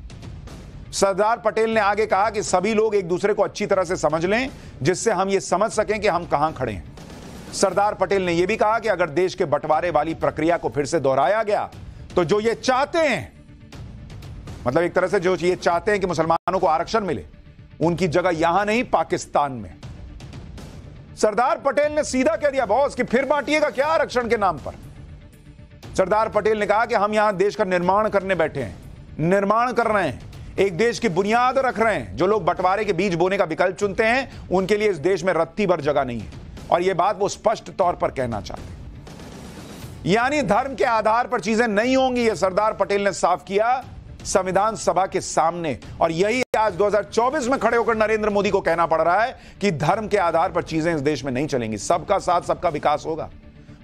सरदार पटेल ने आगे कहा कि सभी लोग एक दूसरे को अच्छी तरह से समझ लें जिससे हम यह समझ सकें कि हम कहां खड़े हैं। सरदार पटेल ने यह भी कहा कि अगर देश के बंटवारे वाली प्रक्रिया को फिर से दोहराया गया तो जो ये चाहते हैं, मतलब एक तरह से जो ये चाहते हैं कि मुसलमानों को आरक्षण मिले, उनकी जगह यहां नहीं पाकिस्तान में। सरदार पटेल ने सीधा कह दिया बॉस कि फिर बांटिएगा क्या आरक्षण के नाम पर। सरदार पटेल ने कहा कि हम यहां देश का निर्माण करने बैठे हैं, निर्माण कर रहे हैं, एक देश की बुनियाद रख रहे हैं। जो लोग बंटवारे के बीज बोने का विकल्प चुनते हैं उनके लिए इस देश में रत्ती भर जगह नहीं है। और यह बात वो स्पष्ट तौर पर कहना चाहते हैं। यानी धर्म के आधार पर चीजें नहीं होंगी, यह सरदार पटेल ने साफ किया संविधान सभा के सामने। और यही आज 2024 में खड़े होकर नरेंद्र मोदी को कहना पड़ रहा है कि धर्म के आधार पर चीजें इस देश में नहीं चलेंगी, सबका साथ सबका विकास होगा।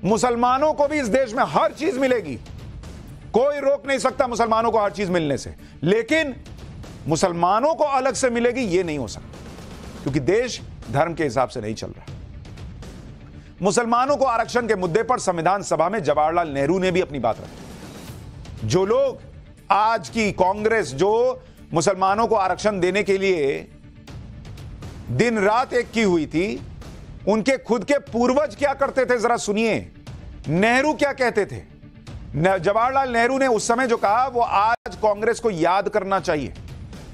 मुसलमानों को भी इस देश में हर चीज मिलेगी, कोई रोक नहीं सकता मुसलमानों को हर चीज मिलने से, लेकिन मुसलमानों को अलग से मिलेगी यह नहीं हो सकता, क्योंकि देश धर्म के हिसाब से नहीं चल रहा। मुसलमानों को आरक्षण के मुद्दे पर संविधान सभा में जवाहरलाल नेहरू ने भी अपनी बात रखी। जो लोग आज की कांग्रेस जो मुसलमानों को आरक्षण देने के लिए दिन रात एक की हुई थी, उनके खुद के पूर्वज क्या करते थे जरा सुनिए। नेहरू क्या कहते थे? जवाहरलाल नेहरू ने उस समय जो कहा वो आज कांग्रेस को याद करना चाहिए।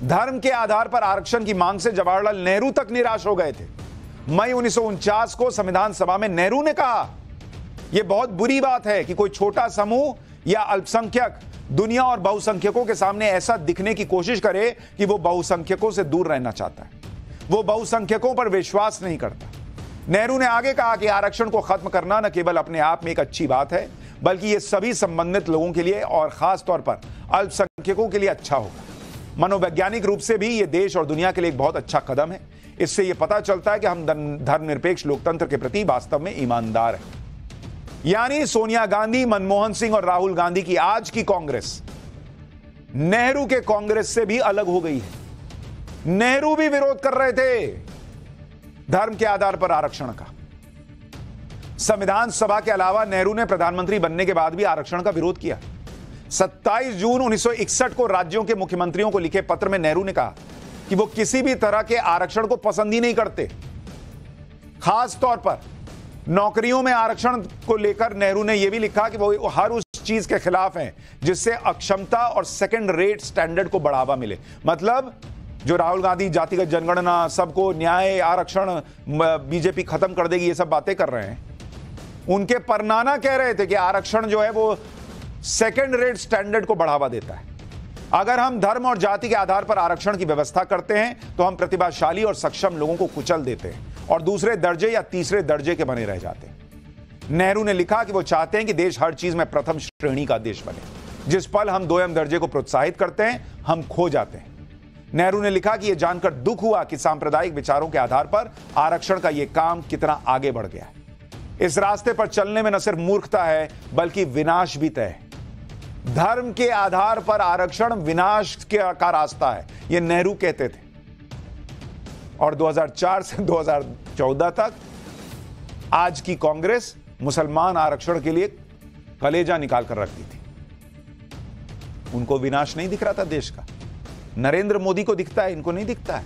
धर्म के आधार पर आरक्षण की मांग से जवाहरलाल नेहरू तक निराश हो गए थे। मई 1949 को संविधान सभा में नेहरू ने कहा यह बहुत बुरी बात है कि कोई छोटा समूह या अल्पसंख्यक दुनिया और बहुसंख्यकों के सामने ऐसा दिखने की कोशिश करे कि वो बहुसंख्यकों से दूर रहना चाहता है, वो बहुसंख्यकों पर विश्वास नहीं करता। नेहरू ने आगे कहा कि आरक्षण को खत्म करना न केवल अपने आप में एक अच्छी बात है, बल्कि यह सभी संबंधित लोगों के लिए और खास तौर पर अल्पसंख्यकों के लिए अच्छा होगा। मनोवैज्ञानिक रूप से भी यह देश और दुनिया के लिए एक बहुत अच्छा कदम है। इससे यह पता चलता है कि हम धर्मनिरपेक्ष लोकतंत्र के प्रति वास्तव में ईमानदार हैं। यानी सोनिया गांधी, मनमोहन सिंह और राहुल गांधी की आज की कांग्रेस नेहरू के कांग्रेस से भी अलग हो गई है। नेहरू भी विरोध कर रहे थे धर्म के आधार पर आरक्षण का। संविधान सभा के अलावा नेहरू ने प्रधानमंत्री बनने के बाद भी आरक्षण का विरोध किया। 27 जून 1961 को राज्यों के मुख्यमंत्रियों को लिखे पत्र में नेहरू ने कहा कि वो किसी भी तरह के आरक्षण को पसंद ही नहीं करते। खास तौर पर नौकरियों में आरक्षण को लेकर नेहरू ने यह भी लिखा कि वो हर उस चीज के खिलाफ हैं जिससे अक्षमता और सेकंड रेट स्टैंडर्ड को बढ़ावा मिले। मतलब जो राहुल गांधी जातिगत जनगणना, सबको न्याय, आरक्षण, बीजेपी खत्म कर देगी, ये सब बातें कर रहे हैं, उनके परनाना कह रहे थे कि आरक्षण जो है वो सेकंड रेट स्टैंडर्ड को बढ़ावा देता है। अगर हम धर्म और जाति के आधार पर आरक्षण की व्यवस्था करते हैं तो हम प्रतिभाशाली और सक्षम लोगों को कुचल देते हैं और दूसरे दर्जे या तीसरे दर्जे के बने रह जाते हैं। नेहरू ने लिखा कि वो चाहते हैं कि देश हर चीज में प्रथम श्रेणी का देश बने। जिस पल हम दोयम दर्जे को प्रोत्साहित करते हैं हम खो जाते हैं। नेहरू ने लिखा कि यह जानकर दुख हुआ कि सांप्रदायिक विचारों के आधार पर आरक्षण का यह काम कितना आगे बढ़ गया है। इस रास्ते पर चलने में न सिर्फ मूर्खता है बल्कि विनाश भी तय है। धर्म के आधार पर आरक्षण विनाश का रास्ता है, यह नेहरू कहते थे। और 2004 से 2014 तक आज की कांग्रेस मुसलमान आरक्षण के लिए कलेजा निकाल कर रखती थी। उनको विनाश नहीं दिख रहा था देश का। नरेंद्र मोदी को दिखता है, इनको नहीं दिखता है।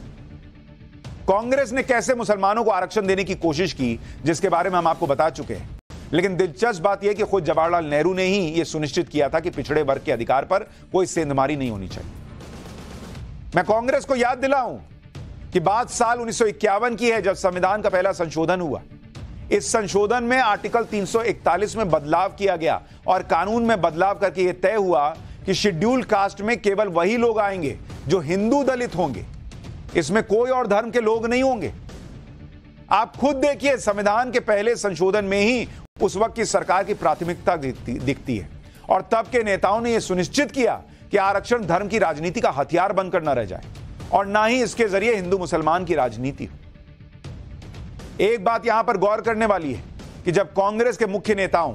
कांग्रेस ने कैसे मुसलमानों को आरक्षण देने की कोशिश की जिसके बारे में हम आपको बता चुके हैं। लेकिन दिलचस्प बात यह कि खुद जवाहरलाल नेहरू ने ही यह सुनिश्चित किया था कि पिछड़े वर्ग के अधिकार पर कोई सेंधमारी नहीं होनी चाहिए। मैं कांग्रेस को याद दिलाऊं, कि बात साल 1951 की है, जब संविधान का पहला संशोधन हुआ। इस संशोधन में आर्टिकल 341 में बदलाव किया गया और कानून में बदलाव करके यह तय हुआ कि शेड्यूल्ड कास्ट में केवल वही लोग आएंगे जो हिंदू दलित होंगे, इसमें कोई और धर्म के लोग नहीं होंगे। आप खुद देखिए, संविधान के पहले संशोधन में ही उस वक्त की सरकार की प्राथमिकता दिखती है और तब के नेताओं ने यह सुनिश्चित किया कि आरक्षण धर्म की राजनीति का हथियार बनकर न रह जाए और ना ही इसके जरिए हिंदू मुसलमान की राजनीति हो। एक बात यहां पर गौर करने वाली है कि जब कांग्रेस के मुख्य नेताओं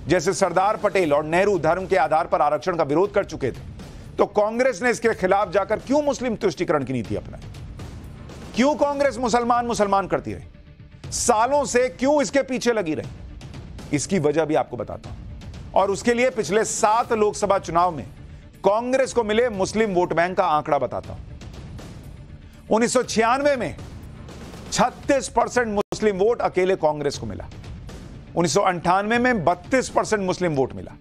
जैसे सरदार पटेल और नेहरू धर्म के आधार पर आरक्षण का विरोध कर चुके थे, तो कांग्रेस ने इसके खिलाफ जाकर क्यों मुस्लिम तुष्टीकरण की नीति अपनाई? क्यों कांग्रेस मुसलमान करती रही? सालों से क्यों इसके पीछे लगी रही? इसकी वजह भी आपको बताता हूं। और उसके लिए पिछले 7 लोकसभा चुनाव में कांग्रेस को मिले मुस्लिम वोट बैंक का आंकड़ा बताता हूं। 1996 में 36% मुस्लिम वोट अकेले कांग्रेस को मिला। 1998 में 32% मुस्लिम वोट मिला।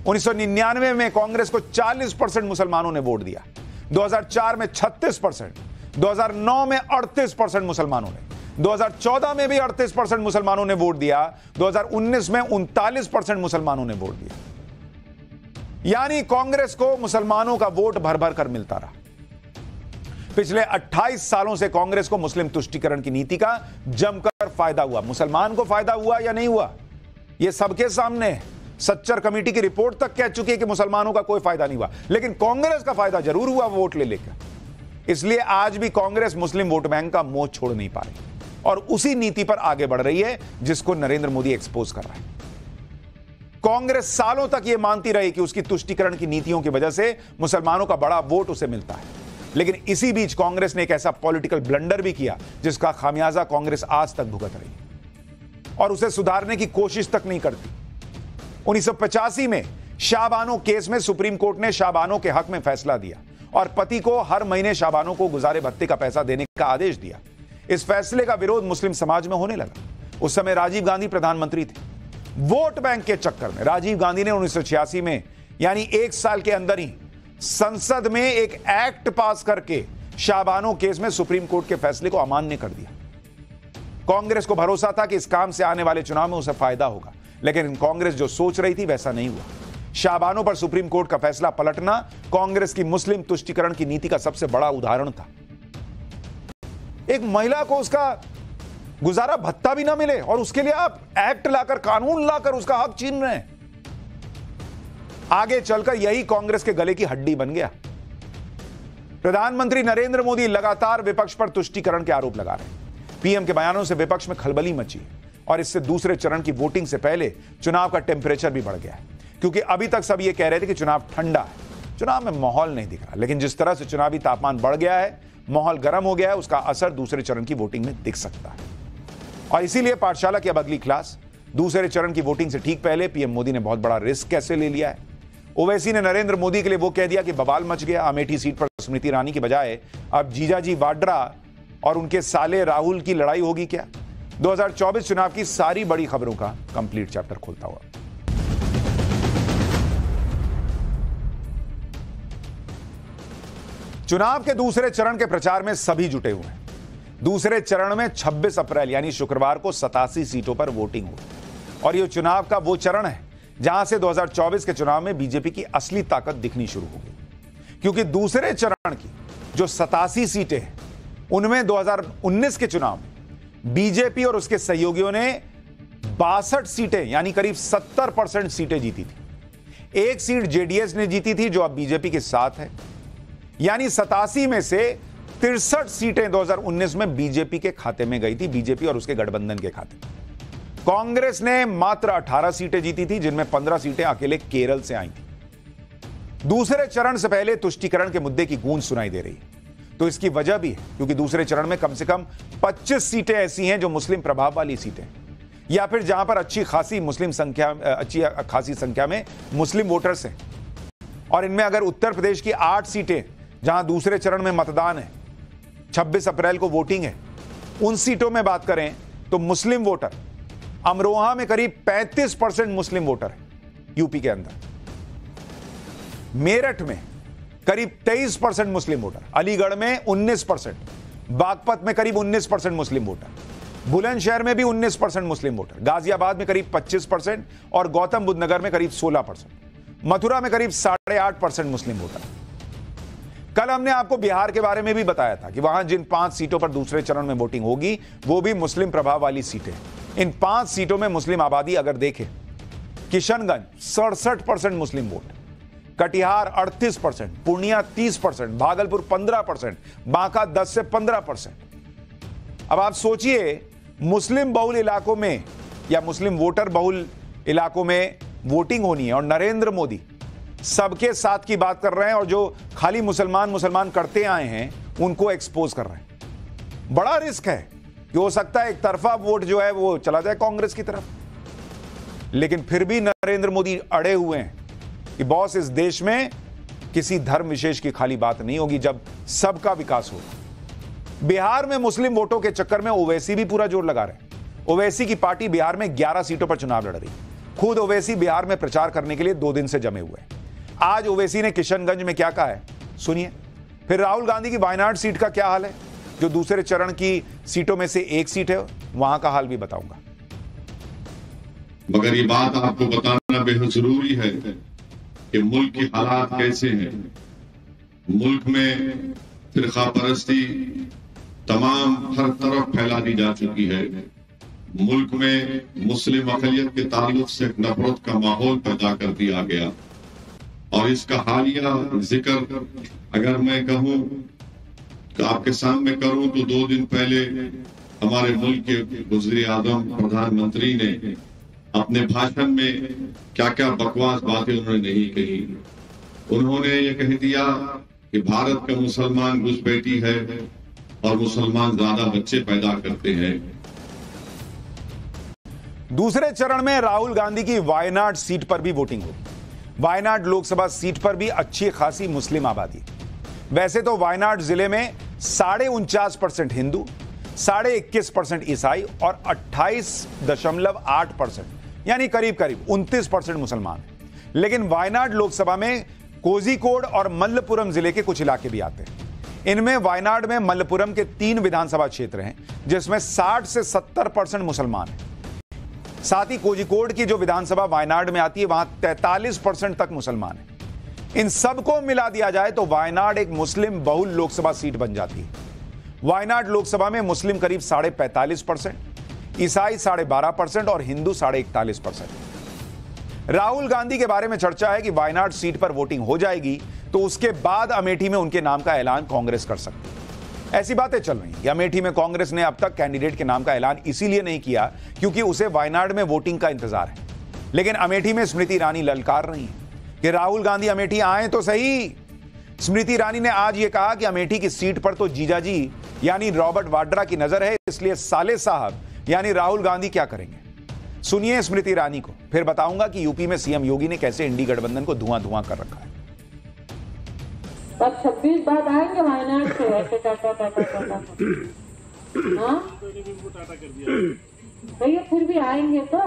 1999 में कांग्रेस को 40% मुसलमानों ने वोट दिया। 2004 में 36%, 2009 में 38% मुसलमानों ने, 2014 में भी 38% मुसलमानों ने वोट दिया, 2019 में 39% मुसलमानों ने वोट दिया। यानी कांग्रेस को मुसलमानों का वोट भर भर कर मिलता रहा। पिछले 28 सालों से कांग्रेस को मुस्लिम तुष्टीकरण की नीति का जमकर फायदा हुआ। मुसलमान को फायदा हुआ या नहीं हुआ, यह सबके सामने है। सच्चर कमेटी की रिपोर्ट तक कह चुकी है कि मुसलमानों का कोई फायदा नहीं हुआ, लेकिन कांग्रेस का फायदा जरूर हुआ वोट ले लेकर। इसलिए आज भी कांग्रेस मुस्लिम वोट बैंक का मोह छोड़ नहीं पा रही और उसी नीति पर आगे बढ़ रही है जिसको नरेंद्र मोदी एक्सपोज कर रहा है। कांग्रेस सालों तक यह मानती रही कि उसकी तुष्टीकरण की नीतियों की वजह से मुसलमानों का बड़ा वोट उसे मिलता है, लेकिन इसी बीच कांग्रेस ने एक ऐसा पॉलिटिकल ब्लंडर भी किया जिसका खामियाजा कांग्रेस आज तक भुगत रही है और उसे सुधारने की कोशिश तक नहीं करती। 1985 में शाबानो केस में सुप्रीम कोर्ट ने शाबानो के हक में फैसला दिया और पति को हर महीने शाबानो को गुजारे भत्ते का पैसा देने का आदेश दिया। इस फैसले का विरोध मुस्लिम समाज में होने लगा। उस समय राजीव गांधी प्रधानमंत्री थे। वोट बैंक के चक्कर में राजीव गांधी ने 1986 में, यानी 1 साल के अंदर ही, संसद में एक एक्ट पास करके शाबानो केस में सुप्रीम कोर्ट के फैसले को अमान्य कर दिया। कांग्रेस को भरोसा था कि इस काम से आने वाले चुनाव में उसे फायदा होगा, लेकिन कांग्रेस जो सोच रही थी वैसा नहीं हुआ। शाबानो पर सुप्रीम कोर्ट का फैसला पलटना कांग्रेस की मुस्लिम तुष्टीकरण की नीति का सबसे बड़ा उदाहरण था। एक महिला को उसका गुजारा भत्ता भी ना मिले और उसके लिए आप एक्ट लाकर, कानून लाकर उसका हक छीन रहे हैं। आगे चलकर यही कांग्रेस के गले की हड्डी बन गया। प्रधानमंत्री नरेंद्र मोदी लगातार विपक्ष पर तुष्टीकरण के आरोप लगा रहे हैं। पीएम के बयानों से विपक्ष में खलबली मची और इससे दूसरे चरण की वोटिंग से पहले चुनाव का टेम्परेचर भी बढ़ गया है, क्योंकि अभी तक सब ये कह रहे थे कि चुनाव ठंडा है, चुनाव में माहौल नहीं दिख रहा, लेकिन जिस तरह से चुनावी तापमान बढ़ गया है, माहौल गर्म हो गया है, उसका असर दूसरे चरण की वोटिंग में दिख सकता है। और इसीलिए पाठशाला की अब अगली क्लास, दूसरे चरण की वोटिंग से ठीक पहले पीएम मोदी ने बहुत बड़ा रिस्क कैसे ले लिया है। ओवैसी ने नरेंद्र मोदी के लिए वो कह दिया कि बवाल मच गया। अमेठी सीट पर स्मृति ईरानी की बजाय अब जीजाजी वाड्रा और उनके साले राहुल की लड़ाई होगी क्या? 2024 चुनाव की सारी बड़ी खबरों का कंप्लीट चैप्टर खोलता हुआ। चुनाव के दूसरे चरण के प्रचार में सभी जुटे हुए हैं। दूसरे चरण में 26 अप्रैल यानी शुक्रवार को 87 सीटों पर वोटिंग होगी और यह चुनाव का वो चरण है जहां से 2024 के चुनाव में बीजेपी की असली ताकत दिखनी शुरू होगी, क्योंकि दूसरे चरण की जो 87 सीटें हैं उनमें 2019 के चुनाव में बीजेपी और उसके सहयोगियों ने 62 सीटें यानी करीब 70% सीटें जीती थी। एक सीट जेडीएस ने जीती थी जो अब बीजेपी के साथ है, यानी 87 में से 63 सीटें 2019 में बीजेपी के खाते में गई थी, बीजेपी और उसके गठबंधन के खाते। कांग्रेस ने मात्र 18 सीटें जीती थी, जिनमें 15 सीटें अकेले केरल से आई थी। दूसरे चरण से पहले तुष्टीकरण के मुद्दे की गूंज सुनाई दे रही है, तो इसकी वजह भी है क्योंकि दूसरे चरण में कम से कम 25 सीटें ऐसी हैं जो मुस्लिम प्रभाव वाली सीटें या फिर जहां पर अच्छी खासी संख्या में मुस्लिम वोटर्स हैं। और इनमें अगर उत्तर प्रदेश की 8 सीटें जहां दूसरे चरण में मतदान है, 26 अप्रैल को वोटिंग है, उन सीटों में बात करें तो मुस्लिम वोटर, अमरोहा में करीब 35% मुस्लिम वोटर है यूपी के अंदर, मेरठ में करीब 23% मुस्लिम वोटर, अलीगढ़ में 19%, बागपत में करीब 19% मुस्लिम वोटर, बुलंदशहर में भी 19% मुस्लिम वोटर, गाजियाबाद में करीब 25% और गौतम बुद्ध नगर में करीब 16%, मथुरा में करीब 8.5% मुस्लिम वोटर। कल हमने आपको बिहार के बारे में भी बताया था कि वहां जिन 5 सीटों पर दूसरे चरण में वोटिंग होगी वो भी मुस्लिम प्रभाव वाली सीटें। इन 5 सीटों में मुस्लिम आबादी अगर देखें, किशनगंज 67% मुस्लिम वोट, कटिहार 38%, पूर्णिया 30%, भागलपुर 15%, बांका 10 से 15%। अब आप सोचिए, मुस्लिम बहुल इलाकों में या मुस्लिम वोटर बहुल इलाकों में वोटिंग होनी है और नरेंद्र मोदी सबके साथ की बात कर रहे हैं और जो खाली मुसलमान करते आए हैं उनको एक्सपोज कर रहे हैं। बड़ा रिस्क है कि हो सकता है एक तरफा वोट जो है वो चला जाए कांग्रेस की तरफ, लेकिन फिर भी नरेंद्र मोदी अड़े हुए हैं कि बॉस, इस देश में किसी धर्म विशेष की खाली बात नहीं होगी जब सबका विकास होगा। बिहार में मुस्लिम वोटों के चक्कर में ओवैसी भी पूरा जोर लगा रहे हैं। ओवैसी की पार्टी बिहार में 11 सीटों पर चुनाव लड़ रही है। खुद ओवैसी बिहार में प्रचार करने के लिए 2 दिन से जमे हुए हैं। आज ओवैसी ने किशनगंज में क्या कहा है, सुनिए। फिर राहुल गांधी की वायनाड सीट का क्या हाल है, जो दूसरे चरण की सीटों में से एक सीट है, वहां का हाल भी बताऊंगा। मगर ये बात आपको बताना बेहद जरूरी है कि मुल्क के हालात कैसे हैं। मुल्क में फिरका परस्ती तमाम हर तरफ फैला दी जा चुकी है। मुल्क में मुस्लिम अक़लियत के ताल्लुक से नफरत का माहौल पैदा कर दिया गया और इसका हालिया जिक्र अगर मैं कहूं कि आपके सामने करूं तो 2 दिन पहले हमारे मुल्क के वज़ीर आज़म प्रधानमंत्री ने अपने भाषण में क्या क्या बकवास बातें उन्होंने नहीं कही। उन्होंने ये कह दिया कि भारत का मुसलमान घुसपैठी है और मुसलमान ज्यादा बच्चे पैदा करते हैं। दूसरे चरण में राहुल गांधी की वायनाड सीट पर भी वोटिंग होगी। वायनाड लोकसभा सीट पर भी अच्छी खासी मुस्लिम आबादी। वैसे तो वायनाड जिले में 49.5% हिंदू, 21.5% ईसाई और 28.8% यानी करीब करीब 29% मुसलमान हैं। लेकिन वायनाड लोकसभा में कोझिकोड और मल्लपुरम जिले के कुछ इलाके भी आते हैं। इनमें वायनाड में मल्लपुरम के 3 विधानसभा क्षेत्र हैं जिसमें 60 से 70% मुसलमान हैं। साथ ही कोझिकोड की जो विधानसभा वायनाड में आती है वहां 43% तक मुसलमान हैं। इन सबको मिला दिया जाए तो वायनाड एक मुस्लिम बहुल लोकसभा सीट बन जाती है। वायनाड लोकसभा में मुस्लिम करीब 45%, ईसाई 12.5% और हिंदू 41.5%। राहुल गांधी के बारे में चर्चा है कि वायनाड सीट पर वोटिंग हो जाएगी तो उसके बाद अमेठी में उनके नाम का ऐलान कांग्रेस कर सकती है। ऐसी बातें चल रही हैं कि अमेठी में कांग्रेस ने अब तक कैंडिडेट के नाम का ऐलान इसीलिए नहीं किया क्योंकि उसे वायनाड में वोटिंग का इंतजार है। लेकिन अमेठी में स्मृति ईरानी ललकार रही हैं कि राहुल गांधी अमेठी आए तो सही। स्मृति ईरानी ने आज यह कहा कि अमेठी की सीट पर तो जीजाजी यानी रॉबर्ट वाड्रा की नजर है, इसलिए साले साहब यानी राहुल गांधी क्या करेंगे। सुनिए स्मृति ईरानी को, फिर बताऊंगा कि यूपी में सीएम योगी ने कैसे इंडी गठबंधन को धुआं धुआं कर रखा है। तब 26 बाद आएंगे वायनाड से ऐसे टाटा भैया, फिर भी आएंगे तो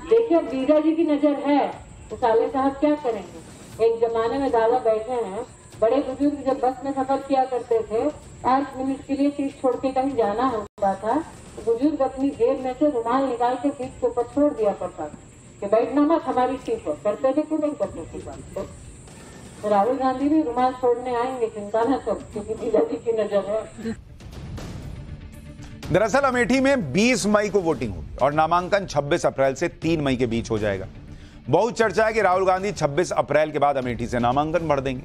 देखिए अब जीजा जी की नजर है तो साले साहब क्या करेंगे। एक जमाने में दादा बैठे हैं, बड़े बुजुर्ग जब बस में सफर किया करते थे 5 मिनट के लिए सीट छोड़ के कहीं जाना होता था तो बुजुर्ग अपनी जेब में से रुमाल निकाल के सीट के ऊपर छोड़ दिया करता था कि बैठना मत हमारी सीट पर। करते थे कि नहीं करते थे बात। तो राहुल गांधी भी रुमाल छोड़ने आएंगे, चिंता न करो क्योंकि जीजा जी की नजर है। दरअसल अमेठी में 20 मई को वोटिंग होगी और नामांकन 26 अप्रैल से 3 मई के बीच हो जाएगा। बहुत चर्चा है कि राहुल गांधी 26 अप्रैल के बाद अमेठी से नामांकन भर देंगे।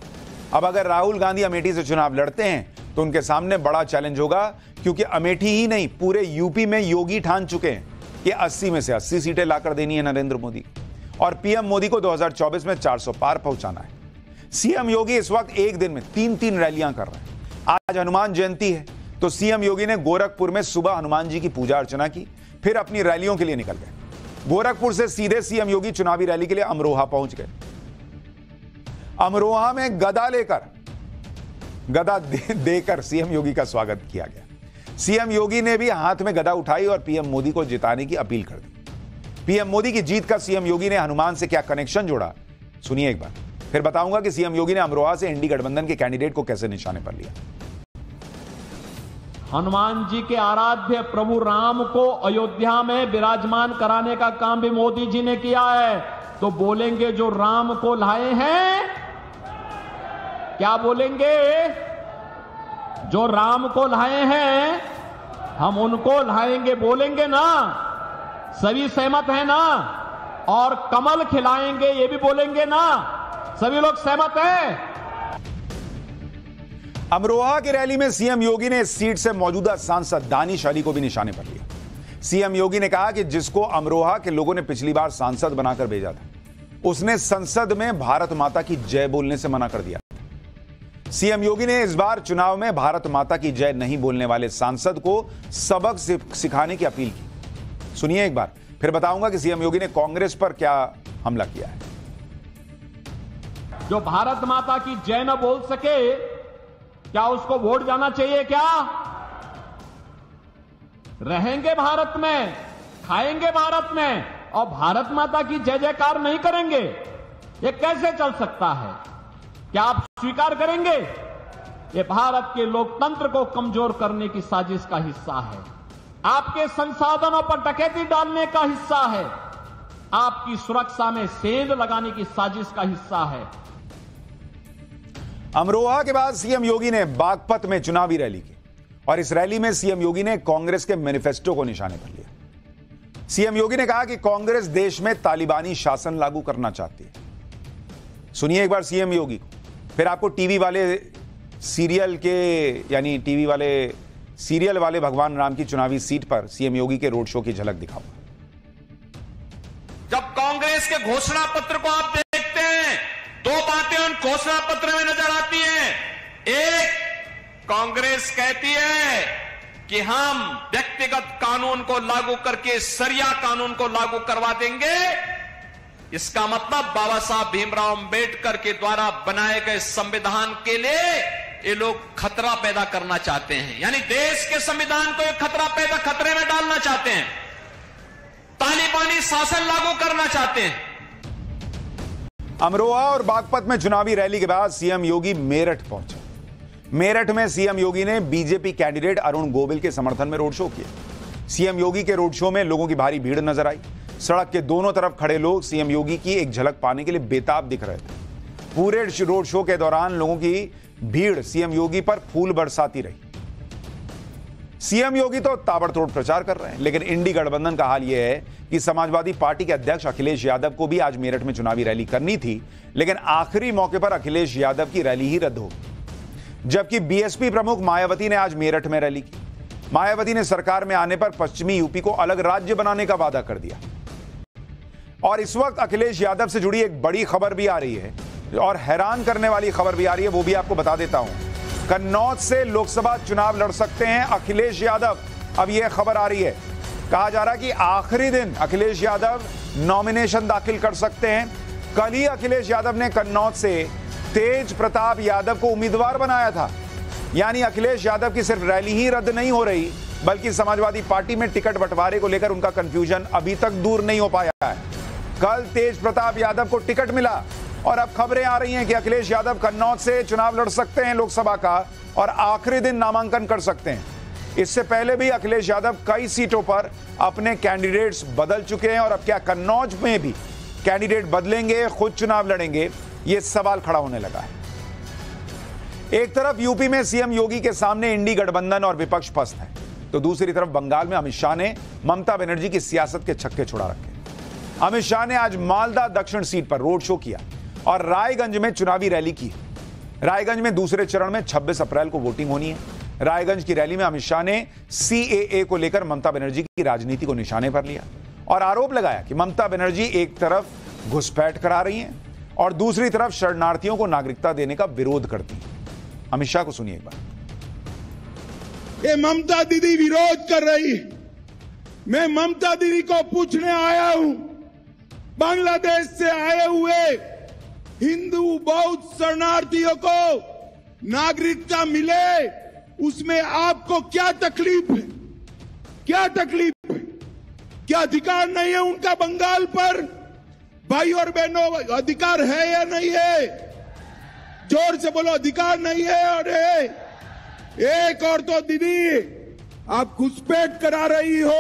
अब अगर राहुल गांधी अमेठी से चुनाव लड़ते हैं तो उनके सामने बड़ा चैलेंज होगा क्योंकि अमेठी ही नहीं पूरे यूपी में योगी ठान चुके हैं कि 80 में से 80 सीटें लाकर देनी है नरेंद्र मोदी और पीएम मोदी को 2024 में 400 पार पहुंचाना है। सीएम योगी इस वक्त एक दिन में 3 रैलियां कर रहे हैं। आज हनुमान जयंती है तो सीएम योगी ने गोरखपुर में सुबह हनुमान जी की पूजा अर्चना की, फिर अपनी रैलियों के लिए निकल गए। गोरखपुर से सीधे सीएम योगी चुनावी रैली के लिए अमरोहा पहुंच गए। अमरोहा में गदा देकर सीएम योगी का स्वागत किया गया। सीएम योगी ने भी हाथ में गदा उठाई और पीएम मोदी को जिताने की अपील कर दी। पीएम मोदी की जीत का सीएम योगी ने हनुमान से क्या कनेक्शन जोड़ा, सुनिए एक बार, फिर बताऊंगा कि सीएम योगी ने अमरोहा से इंडी गठबंधन के कैंडिडेट को कैसे निशाने पर लिया। हनुमान जी के आराध्य प्रभु राम को अयोध्या में विराजमान कराने का काम भी मोदी जी ने किया है। तो बोलेंगे जो राम को लाए हैं, क्या बोलेंगे? जो राम को लाए हैं हम उनको लाएंगे, बोलेंगे ना? सभी सहमत है ना? और कमल खिलाएंगे ये भी बोलेंगे ना? सभी लोग सहमत हैं? अमरोहा की रैली में सीएम योगी ने इस सीट से मौजूदा सांसद दानिश अली को भी निशाने पर लिया। सीएम योगी ने कहा कि जिसको अमरोहा के लोगों ने पिछली बार सांसद बनाकर भेजा था, उसने संसद में भारत माता की जय बोलने से मना कर दिया। सीएम योगी ने इस बार चुनाव में भारत माता की जय नहीं बोलने वाले सांसद को सबक सिखाने की अपील की। सुनिए एक बार, फिर बताऊंगा कि सीएम योगी ने कांग्रेस पर क्या हमला किया है। जो भारत माता की जय न बोल सके, क्या उसको वोट जाना चाहिए? क्या रहेंगे भारत में, खाएंगे भारत में, और भारत माता की जय जयकार नहीं करेंगे? ये कैसे चल सकता है? क्या आप स्वीकार करेंगे? ये भारत के लोकतंत्र को कमजोर करने की साजिश का हिस्सा है, आपके संसाधनों पर डकैती डालने का हिस्सा है, आपकी सुरक्षा में सेंध लगाने की साजिश का हिस्सा है। अमरोहा के बाद सीएम योगी ने बागपत में चुनावी रैली की और इस रैली में सीएम योगी ने कांग्रेस के मैनिफेस्टो को निशाने पर लिया। सीएम योगी ने कहा कि कांग्रेस देश में तालिबानी शासन लागू करना चाहती है। सुनिए एक बार सीएम योगी को, फिर आपको टीवी वाले सीरियल वाले भगवान राम की चुनावी सीट पर सीएम योगी के रोड शो की झलक दिखाऊंगा। जब कांग्रेस के घोषणा पत्र को आप देखते हैं, दो बातें उन घोषणा पत्र में नजर आती हैं। एक, कांग्रेस कहती है कि हम व्यक्तिगत कानून को लागू करके सरिया कानून को लागू करवा देंगे। इसका मतलब बाबा साहब भीमराव अंबेडकर के द्वारा बनाए गए संविधान के लिए ये लोग खतरा पैदा करना चाहते हैं, यानी देश के संविधान को एक खतरे में डालना चाहते हैं, तालिबानी शासन लागू करना चाहते हैं। अमरोहा और बागपत में चुनावी रैली के बाद सीएम योगी मेरठ पहुंचे। मेरठ में सीएम योगी ने बीजेपी कैंडिडेट अरुण गोविल के समर्थन में रोड शो किया। सीएम योगी के रोड शो में लोगों की भारी भीड़ नजर आई। सड़क के दोनों तरफ खड़े लोग सीएम योगी की एक झलक पाने के लिए बेताब दिख रहे थे। पूरे रोड शो के दौरान लोगों की भीड़ सीएम योगी पर फूल बरसाती रही। सीएम योगी तो ताबड़तोड़ प्रचार कर रहे हैं, लेकिन इंडी गठबंधन का हाल यह है कि समाजवादी पार्टी के अध्यक्ष अखिलेश यादव को भी आज मेरठ में चुनावी रैली करनी थी, लेकिन आखिरी मौके पर अखिलेश यादव की रैली ही रद्द हो गई। जबकि बीएसपी प्रमुख मायावती ने आज मेरठ में रैली की। मायावती ने सरकार में आने पर पश्चिमी यूपी को अलग राज्य बनाने का वादा कर दिया। और इस वक्त अखिलेश यादव से जुड़ी एक बड़ी खबर भी आ रही है और हैरान करने वाली खबर भी आ रही है, वो भी आपको बता देता हूं। कन्नौज से लोकसभा चुनाव लड़ सकते हैं अखिलेश यादव। अब यह खबर आ रही है, कहा जा रहा है कि आखिरी दिन अखिलेश यादव नॉमिनेशन दाखिल कर सकते हैं। कल ही अखिलेश यादव ने कन्नौज से तेज प्रताप यादव को उम्मीदवार बनाया था। यानी अखिलेश यादव की सिर्फ रैली ही रद्द नहीं हो रही, बल्कि समाजवादी पार्टी में टिकट बंटवारे को लेकर उनका कंफ्यूजन अभी तक दूर नहीं हो पाया है। कल तेज प्रताप यादव को टिकट मिला और अब खबरें आ रही हैं कि अखिलेश यादव कन्नौज से चुनाव लड़ सकते हैं लोकसभा का और आखिरी दिन नामांकन कर सकते हैं। इससे पहले भी अखिलेश यादव कई सीटों पर अपने कैंडिडेट्स बदल चुके हैं और अब क्या कन्नौज में भी कैंडिडेट बदलेंगे, खुद चुनाव लड़ेंगे, यह सवाल खड़ा होने लगा है। एक तरफ यूपी में सीएम योगी के सामने इंडी गठबंधन और विपक्ष पस्त है, तो दूसरी तरफ बंगाल में अमित शाह ने ममता बनर्जी की सियासत के छक्के छुड़ा रखे। अमित शाह ने आज मालदा दक्षिण सीट पर रोड शो किया और रायगंज में चुनावी रैली की। रायगंज में दूसरे चरण में 26 अप्रैल को वोटिंग होनी है। रायगंज की रैली में अमित शाह ने सीएए को लेकर ममता बनर्जी की राजनीति को निशाने पर लिया और आरोप लगाया कि ममता बनर्जी एक तरफ घुसपैठ करा रही हैं और दूसरी तरफ शरणार्थियों को नागरिकता देने का विरोध करती हैं। अमित शाह को सुनिए एक बार। ये ममता दीदी विरोध कर रही, मैं ममता दीदी को पूछने आया हूं, बांग्लादेश से आए हुए हिंदू बौद्ध शरणार्थियों को नागरिकता मिले, उसमें आपको क्या तकलीफ है? क्या तकलीफ है? क्या अधिकार नहीं है उनका बंगाल पर? भाई और बहनों, अधिकार है या नहीं है? जोर से बोलो, अधिकार नहीं है। और एक और तो दीदी आप घुसपैठ करा रही हो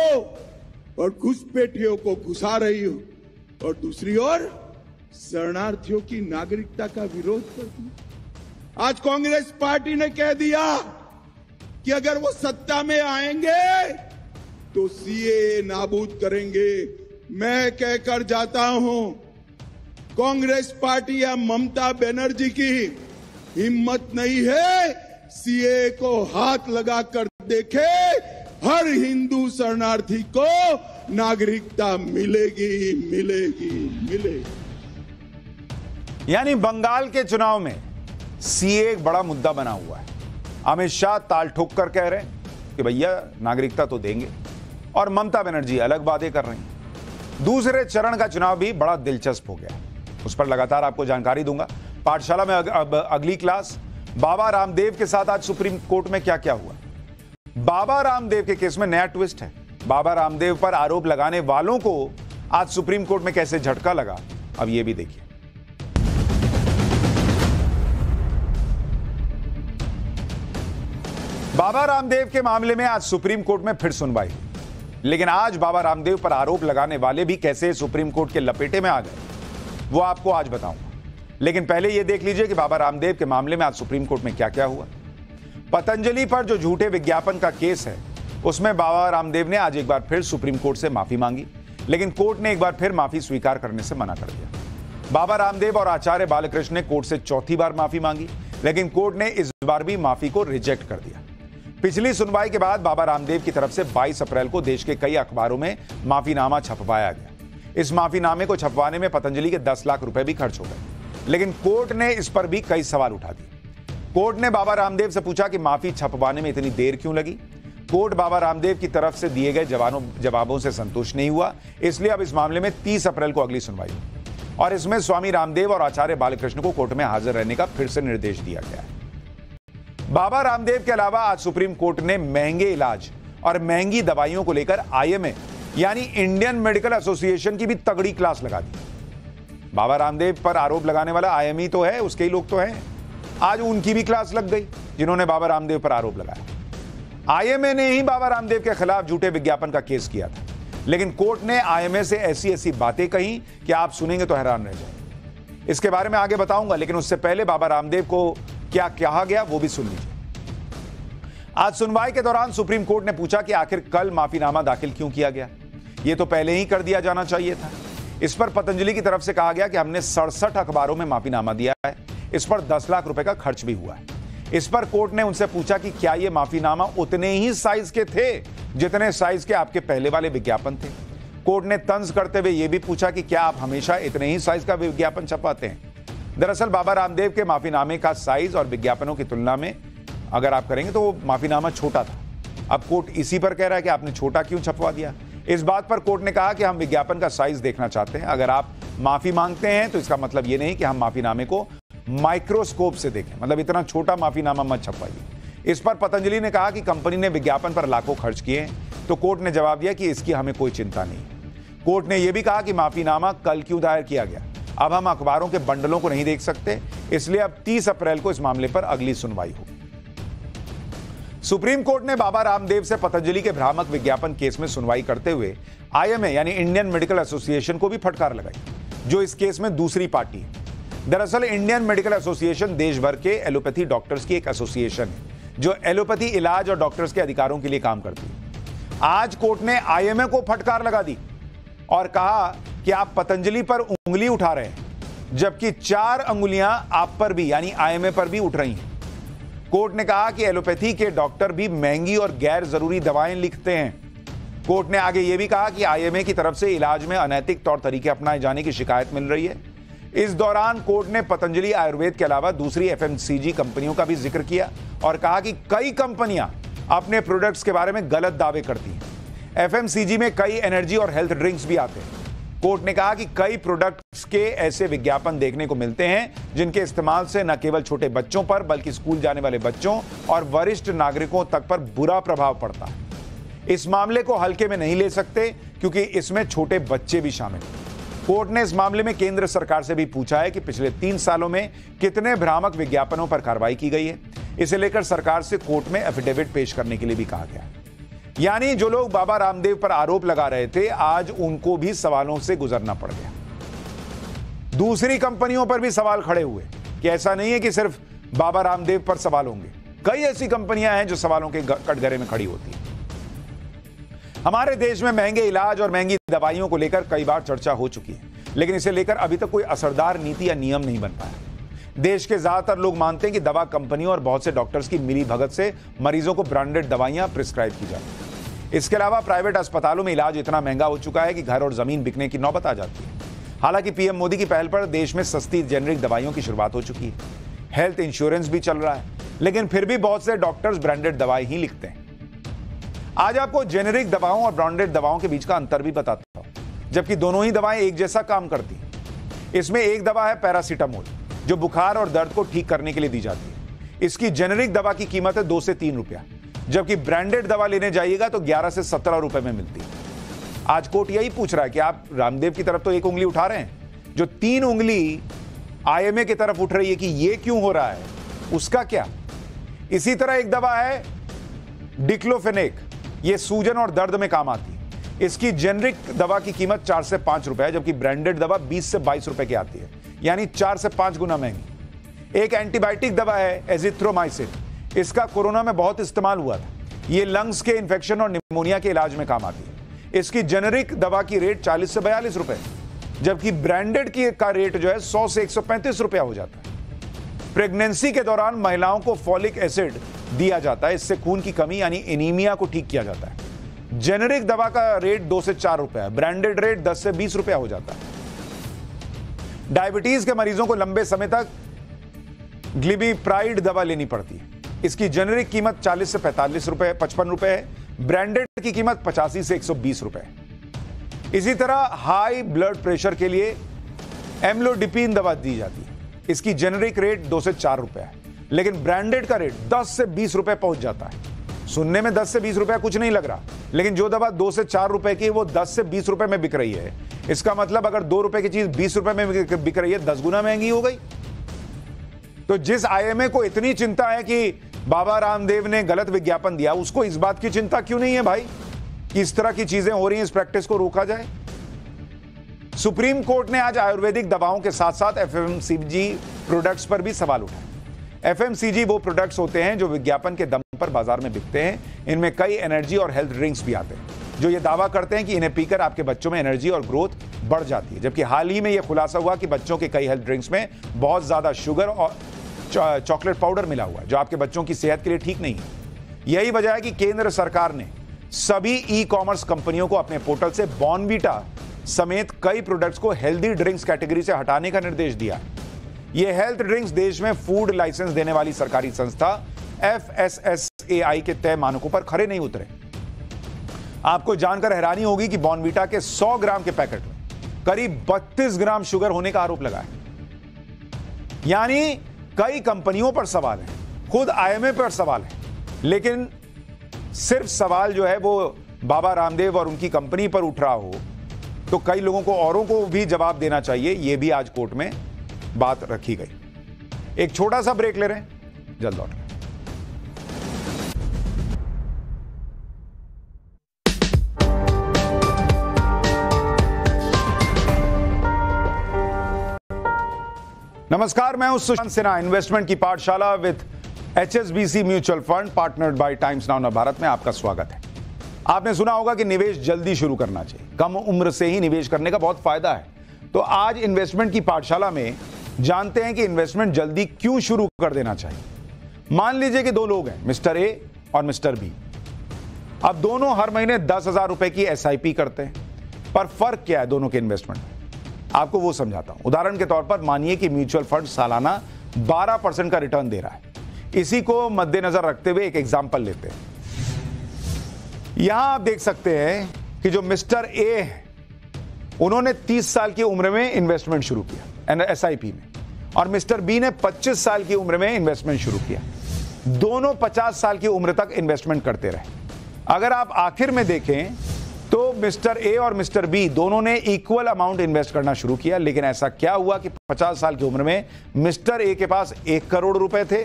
और घुसपैठियों को घुसा रही हो, और दूसरी ओर शरणार्थियों की नागरिकता का विरोध करती हो। आज कांग्रेस पार्टी ने कह दिया कि अगर वो सत्ता में आएंगे तो सीएए नाबूद करेंगे। मैं कहकर जाता हूं, कांग्रेस पार्टी या ममता बनर्जी की हिम्मत नहीं है सीएए को हाथ लगाकर देखे, हर हिंदू शरणार्थी को नागरिकता मिलेगी मिलेगी मिलेगी। यानी बंगाल के चुनाव में सीए एक बड़ा मुद्दा बना हुआ है। अमित शाह ताल ठोक कर कह रहे हैं कि भैया नागरिकता तो देंगे, और ममता बनर्जी अलग बातें कर रही हैं। दूसरे चरण का चुनाव भी बड़ा दिलचस्प हो गया, उस पर लगातार आपको जानकारी दूंगा। पाठशाला में अब अगली क्लास, बाबा रामदेव के साथ आज सुप्रीम कोर्ट में क्या क्या हुआ। बाबा रामदेव के केस में नया ट्विस्ट है। बाबा रामदेव पर आरोप लगाने वालों को आज सुप्रीम कोर्ट में कैसे झटका लगा, अब यह भी देखिए। बाबा रामदेव के मामले में आज सुप्रीम कोर्ट में फिर सुनवाई, लेकिन आज बाबा रामदेव पर आरोप लगाने वाले भी कैसे सुप्रीम कोर्ट के लपेटे में आ गए, वो आपको आज बताऊंगा। लेकिन पहले यह देख लीजिए कि बाबा रामदेव के मामले में आज सुप्रीम कोर्ट में क्या क्या हुआ। पतंजलि पर जो झूठे विज्ञापन का केस है, उसमें बाबा रामदेव ने आज एक बार फिर सुप्रीम कोर्ट से माफी मांगी, लेकिन कोर्ट ने एक बार फिर माफी स्वीकार करने से मना कर दिया। बाबा रामदेव और आचार्य बालकृष्ण ने कोर्ट से चौथी बार माफी मांगी, लेकिन कोर्ट ने इस बार भी माफी को रिजेक्ट कर दिया। पिछली सुनवाई के बाद बाबा रामदेव की तरफ से 22 अप्रैल को देश के कई अखबारों में माफीनामा छपवाया गया। इस माफीनामे को छपवाने में पतंजलि के 10 लाख रुपए भी खर्च हो गए, लेकिन कोर्ट ने इस पर भी कई सवाल उठा दिए। कोर्ट ने बाबा रामदेव से पूछा कि माफी छपवाने में इतनी देर क्यों लगी। कोर्ट बाबा रामदेव की तरफ से दिए गए जवाबों से संतुष्ट नहीं हुआ, इसलिए अब इस मामले में 30 अप्रैल को अगली सुनवाई हुई, और इसमें स्वामी रामदेव और आचार्य बालकृष्ण को कोर्ट में हाजिर रहने का फिर से निर्देश दिया गया है। बाबा रामदेव के अलावा आज सुप्रीम कोर्ट ने महंगे इलाज और महंगी दवाइयों को लेकर आईएमए यानी इंडियन मेडिकल एसोसिएशन की भी तगड़ी क्लास लगा दी। बाबा रामदेव पर आरोप लगाने वाला आईएमई तो है, उसके ही लोग तो हैं, आज उनकी भी क्लास लग गई जिन्होंने बाबा रामदेव पर आरोप लगाया। आईएमए ने ही बाबा रामदेव के खिलाफ झूठे विज्ञापन का केस किया था, लेकिन कोर्ट ने आईएमए से ऐसी ऐसी बातें कही कि आप सुनेंगे तो हैरान रह जाएंगे। इसके बारे में आगे बताऊंगा, लेकिन उससे पहले बाबा रामदेव को क्या कहा गया वो भी सुन लीजिए। आज सुनवाई के दौरान सुप्रीम कोर्ट ने पूछा कि आखिर कल माफीनामा दाखिल क्यों किया गया, ये तो पहले ही कर दिया जाना चाहिए था। इस पर पतंजलि की तरफ से कहा गया कि हमने 67 अखबारों में माफीनामा दिया है, इस पर 10 लाख रुपए का खर्च भी हुआ है। इस पर कोर्ट ने उनसे पूछा कि क्या ये माफीनामा उतने ही साइज के थे जितने साइज के आपके पहले वाले विज्ञापन थे। कोर्ट ने तंज करते हुए यह भी पूछा कि क्या आप हमेशा इतने ही साइज का विज्ञापन छपवाते हैं। दरअसल बाबा रामदेव के माफीनामे का साइज और विज्ञापनों की तुलना में अगर आप करेंगे तो वो माफीनामा छोटा था। अब कोर्ट इसी पर कह रहा है कि आपने छोटा क्यों छपवा दिया। इस बात पर कोर्ट ने कहा कि हम विज्ञापन का साइज देखना चाहते हैं। अगर आप माफी मांगते हैं तो इसका मतलब ये नहीं कि हम माफीनामे को माइक्रोस्कोप से देखें, मतलब इतना छोटा माफीनामा मत छपवाइए। इस पर पतंजलि ने कहा कि कंपनी ने विज्ञापन पर लाखों खर्च किए हैं, तो कोर्ट ने जवाब दिया कि इसकी हमें कोई चिंता नहीं। कोर्ट ने यह भी कहा कि माफीनामा कल क्यों दायर किया गया, अब हम अखबारों के बंडलों को नहीं देख सकते, इसलिए अब 30 अप्रैल को इस मामले पर अगली सुनवाई होगी। सुप्रीम कोर्ट ने बाबा रामदेव से पतंजलि के भ्रामक विज्ञापन केस में सुनवाई करते हुए आईएमए यानी इंडियन मेडिकल एसोसिएशन को भी फटकार लगाई, जो इस केस में दूसरी पार्टी है। दरअसल इंडियन मेडिकल एसोसिएशन देश भर के एलोपैथी डॉक्टर्स की एक एसोसिएशन है जो एलोपैथी इलाज और डॉक्टर्स के अधिकारों के लिए काम करती है। आज कोर्ट ने आईएमए को फटकार लगा दी और कहा कि आप पतंजलि पर उंगली उठा रहे हैं, जबकि 4 अंगुलियां आप पर भी यानी आईएमए पर भी उठ रही हैं। कोर्ट ने कहा कि एलोपैथी के डॉक्टर भी महंगी और गैर जरूरी दवाएं लिखते हैं। कोर्ट ने आगे यह भी कहा कि आईएमए की तरफ से इलाज में अनैतिक तौर तरीके अपनाए जाने की शिकायत मिल रही है। इस दौरान कोर्ट ने पतंजलि आयुर्वेद के अलावा दूसरी एफएमसीजी कंपनियों का भी जिक्र किया और कहा कि कई कंपनियां अपने प्रोडक्ट्स के बारे में गलत दावे करती हैं। एफएमसीजी में कई एनर्जी और हेल्थ ड्रिंक्स भी आते हैं। कोर्ट ने कहा कि कई प्रोडक्ट्स के ऐसे विज्ञापन देखने को मिलते हैं जिनके इस्तेमाल से न केवल छोटे बच्चों पर बल्कि स्कूल जाने वाले बच्चों और वरिष्ठ नागरिकों तक पर बुरा प्रभाव पड़ता है। इस मामले को हल्के में नहीं ले सकते क्योंकि इसमें छोटे बच्चे भी शामिल हैं। कोर्ट ने इस मामले में केंद्र सरकार से भी पूछा है कि पिछले 3 सालों में कितने भ्रामक विज्ञापनों पर कार्रवाई की गई है। इसे लेकर सरकार से कोर्ट में एफिडेविट पेश करने के लिए भी कहा गया। यानी जो लोग बाबा रामदेव पर आरोप लगा रहे थे, आज उनको भी सवालों से गुजरना पड़ गया। दूसरी कंपनियों पर भी सवाल खड़े हुए कि ऐसा नहीं है कि सिर्फ बाबा रामदेव पर सवाल होंगे, कई ऐसी कंपनियां हैं जो सवालों के कटघरे में खड़ी होती हैं। हमारे देश में महंगे इलाज और महंगी दवाइयों को लेकर कई बार चर्चा हो चुकी है, लेकिन इसे लेकर अभी तक कोई असरदार नीति या नियम नहीं बन पाया। देश के ज्यादातर लोग मानते हैं कि दवा कंपनियों और बहुत से डॉक्टर्स की मिली भगत से मरीजों को ब्रांडेड दवाइयां प्रिस्क्राइब की जाती हैं। इसके अलावा प्राइवेट अस्पतालों में इलाज इतना महंगा हो चुका है कि घर और जमीन बिकने की नौबत आ जाती है। हालांकि पीएम मोदी की पहल पर देश में सस्ती जेनेरिक दवाइयों की शुरुआत हो चुकी है, हेल्थ इंश्योरेंस भी चल रहा है, लेकिन फिर भी बहुत से डॉक्टर्स ब्रांडेड दवाई ही लिखते हैं। आज आपको जेनेरिक दवाओं और ब्रांडेड दवाओं के बीच का अंतर भी बताता हूं, जबकि दोनों ही दवाएं एक जैसा काम करती हैं। इसमें एक दवा है पैरासीटामोल, जो बुखार और दर्द को ठीक करने के लिए दी जाती है। इसकी जेनेरिक दवा की कीमत है 2 से 3 रुपया, जबकि ब्रांडेड दवा लेने जाइएगा तो 11 से 17 रुपए में मिलती है। आज कोर्ट यही पूछ रहा है कि आप रामदेव की तरफ तो एक उंगली उठा रहे हैं, जो 3 उंगली आईएमए की तरफ उठ रही है कि यह क्यों हो रहा है, उसका क्या। इसी तरह एक दवा है डिक्लोफेनेक, यह सूजन और दर्द में काम आती है। इसकी जेनेरिक दवा की कीमत 4 से 5 रुपए है, जबकि ब्रांडेड दवा 20 से 22 रुपए की आती है, यानी 4 से 5 गुना महंगी। एक एंटीबायोटिक दवा है एजिथ्रोमाइसिन, इसका कोरोना में बहुत इस्तेमाल हुआ था। यह लंग्स के इंफेक्शन और निमोनिया के इलाज में काम आती है। इसकी जेनेरिक दवा की रेट 40 से 42 रुपए, जबकि ब्रांडेड की का रेट जो है 100 से 135 रुपया हो जाता है। प्रेगनेंसी के दौरान महिलाओं को फॉलिक एसिड दिया जाता है, इससे खून की कमी यानी एनीमिया को ठीक किया जाता है। जेनेरिक दवा का रेट 2 से 4 रुपया है, ब्रांडेड रेट 10 से 20 रुपया हो जाता है। डायबिटीज के मरीजों को लंबे समय तक ग्लिबिप्राइड दवा लेनी पड़ती है। इसकी जेनेरिक कीमत 40 से 45 रुपए 55 रुपए है, ब्रांडेड की कीमत 85 से 120 रुपए है। इसी तरह हाई ब्लड प्रेशर के लिए एम्लोडिपिन दवा दी जाती है। इसकी जेनेरिक रेट 2 से 4 रुपए है, लेकिन ब्रांडेड का रेट 10 से 20 रुपए पहुंच जाता है। सुनने में 10 से 20 रुपया कुछ नहीं लग रहा, लेकिन जो दवा 2 से 4 रुपए की वो 10 से 20 रुपए में बिक रही है। इसका मतलब अगर 2 रुपए की चीज 20 रुपए में बिक रही है, 10 गुना महंगी हो गई। तो जिस आईएमए को इतनी चिंता है कि बाबा रामदेव ने गलत विज्ञापन दिया, उसको इस बात की चिंता क्यों नहीं है भाई कि इस तरह की चीजें हो रही हैं, इस प्रैक्टिस को रोका जाए। सुप्रीम कोर्ट ने आज आयुर्वेदिक दवाओं के साथ साथ एफएमसीजी प्रोडक्ट्स पर भी सवाल उठाए। एफएमसीजी वो प्रोडक्ट्स होते हैं जो विज्ञापन के दम पर बाजार में बिकते हैं। इनमें कई एनर्जी और हेल्थ ड्रिंक्स भी आते हैं, जो ये दावा करते हैं कि इन्हें पीकर आपके बच्चों में एनर्जी और ग्रोथ बढ़ जाती है। जबकि हाल ही में यह खुलासा हुआ कि बच्चों के कई हेल्थ ड्रिंक्स में बहुत ज्यादा शुगर और चॉकलेट पाउडर मिला हुआ है, जो आपके बच्चों की सेहत के लिए ठीक नहीं है। यही वजह है कि केंद्र सरकार ने सभी ई कॉमर्स कंपनियों को अपने पोर्टल से बॉर्नवीटा समेत कई प्रोडक्ट्स को हेल्दी ड्रिंक्स कैटेगरी से हटाने का निर्देश दिया। ये हेल्थ ड्रिंक्स देश में फूड लाइसेंस देने वाली सरकारी संस्था FSSAI के तय मानकों पर खरे नहीं उतरे। आपको जानकर हैरानी होगी कि बॉर्नवीटा के 100 ग्राम के पैकेट में करीब 32 ग्राम शुगर होने का आरोप लगा है। यानी कई कंपनियों पर सवाल है, खुद आईएमए पर सवाल है, लेकिन सिर्फ सवाल जो है वो बाबा रामदेव और उनकी कंपनी पर उठ रहा हो तो कई लोगों को औरों को भी जवाब देना चाहिए। यह भी आज कोर्ट में बात रखी गई। एक छोटा सा ब्रेक ले रहे हैं, जल्द लौट रहे हैं। नमस्कार, मैं हूं सुशांत सिन्हा। इन्वेस्टमेंट की पाठशाला with HSBC mutual fund partnered by Times Now Bharat में आपका स्वागत है। आपने सुना होगा कि निवेश जल्दी शुरू करना चाहिए, कम उम्र से ही निवेश करने का बहुत फायदा है। तो आज इन्वेस्टमेंट की पाठशाला में जानते हैं कि इन्वेस्टमेंट जल्दी क्यों शुरू कर देना चाहिए। मान लीजिए कि 2 लोग हैं, मिस्टर ए और मिस्टर बी। अब दोनों हर महीने 10,000 रुपए की SIP करते हैं, पर फर्क क्या है दोनों के इन्वेस्टमेंट में, आपको वो समझाता हूं। उदाहरण के तौर पर मानिए कि म्यूचुअल फंड सालाना 12% का रिटर्न दे रहा है। इसी को मद्देनजर रखते हुए एक एग्जांपल लेते हैं। यहां आप देख सकते हैं कि जो मिस्टर ए है उन्होंने 30 साल की उम्र में इन्वेस्टमेंट शुरू किया SIP में, और मिस्टर बी ने 25 साल की उम्र में इन्वेस्टमेंट शुरू किया। दोनों 50 साल की उम्र तक इन्वेस्टमेंट करते रहे। अगर आप आखिर में देखें तो मिस्टर ए और मिस्टर बी दोनों ने इक्वल अमाउंट इन्वेस्ट करना शुरू किया, लेकिन ऐसा क्या हुआ कि 50 साल की उम्र में मिस्टर ए के पास 1 करोड़ रुपए थे,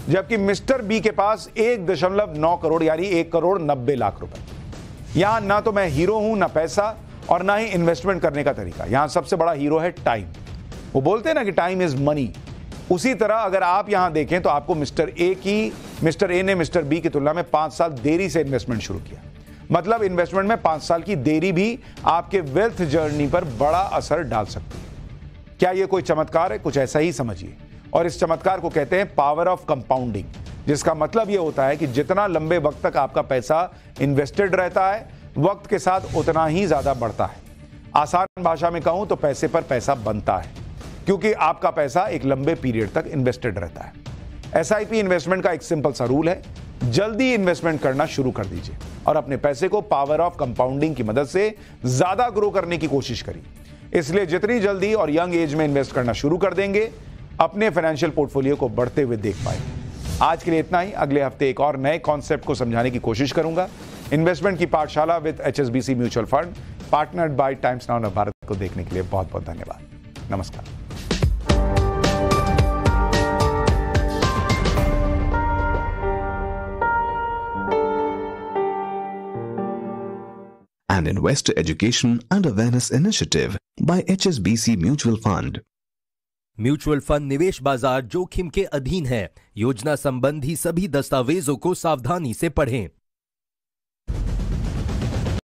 जबकि मिस्टर बी के पास 1.9 करोड़ यानी 1 करोड़ 90 लाख रुपए। यहां ना तो मैं हीरो हूं, ना पैसा और ना ही इन्वेस्टमेंट करने का तरीका। यहां सबसे बड़ा हीरो है टाइम। वो बोलते हैं ना कि टाइम इज मनी। उसी तरह अगर आप यहां देखें तो आपको मिस्टर ए ने मिस्टर बी की तुलना में 5 साल देरी से इन्वेस्टमेंट शुरू किया। मतलब इन्वेस्टमेंट में 5 साल की देरी भी आपके वेल्थ जर्नी पर बड़ा असर डाल सकती है। क्या यह कोई चमत्कार है? कुछ ऐसा ही समझिए। और इस चमत्कार को कहते हैं पावर ऑफ कंपाउंडिंग, जिसका मतलब यह होता है कि जितना लंबे वक्त तक आपका पैसा इन्वेस्टेड रहता है, वक्त के साथ उतना ही ज्यादा बढ़ता है। आसान भाषा में कहूं तो पैसे पर पैसा बनता है, क्योंकि आपका पैसा एक लंबे पीरियड तक इन्वेस्टेड रहता है। एसआईपी इन्वेस्टमेंट का एक सिंपल सा रूल है, जल्दी इन्वेस्टमेंट करना शुरू कर दीजिए और अपने पैसे को पावर ऑफ कंपाउंडिंग की मदद से ज्यादा ग्रो करने की कोशिश करिए। इसलिए जितनी जल्दी और यंग एज में इन्वेस्ट करना शुरू कर देंगे, अपने फाइनेंशियल पोर्टफोलियो को बढ़ते हुए देख पाएंगे। आज के लिए इतना ही। अगले हफ्ते एक और नए कॉन्सेप्ट को समझाने की कोशिश करूंगा। इन्वेस्टमेंट की पाठशाला with HSBC mutual fund, partnered by Times Now Bharat को देखने के लिए बहुत बहुत धन्यवाद। नमस्कार। An investor education and awareness initiative by HSBC Mutual Fund. Mutual fund निवेश बाजार जोखिम के अधीन है। योजना संबंधी सभी दस्तावेजों को सावधानी से पढ़ें।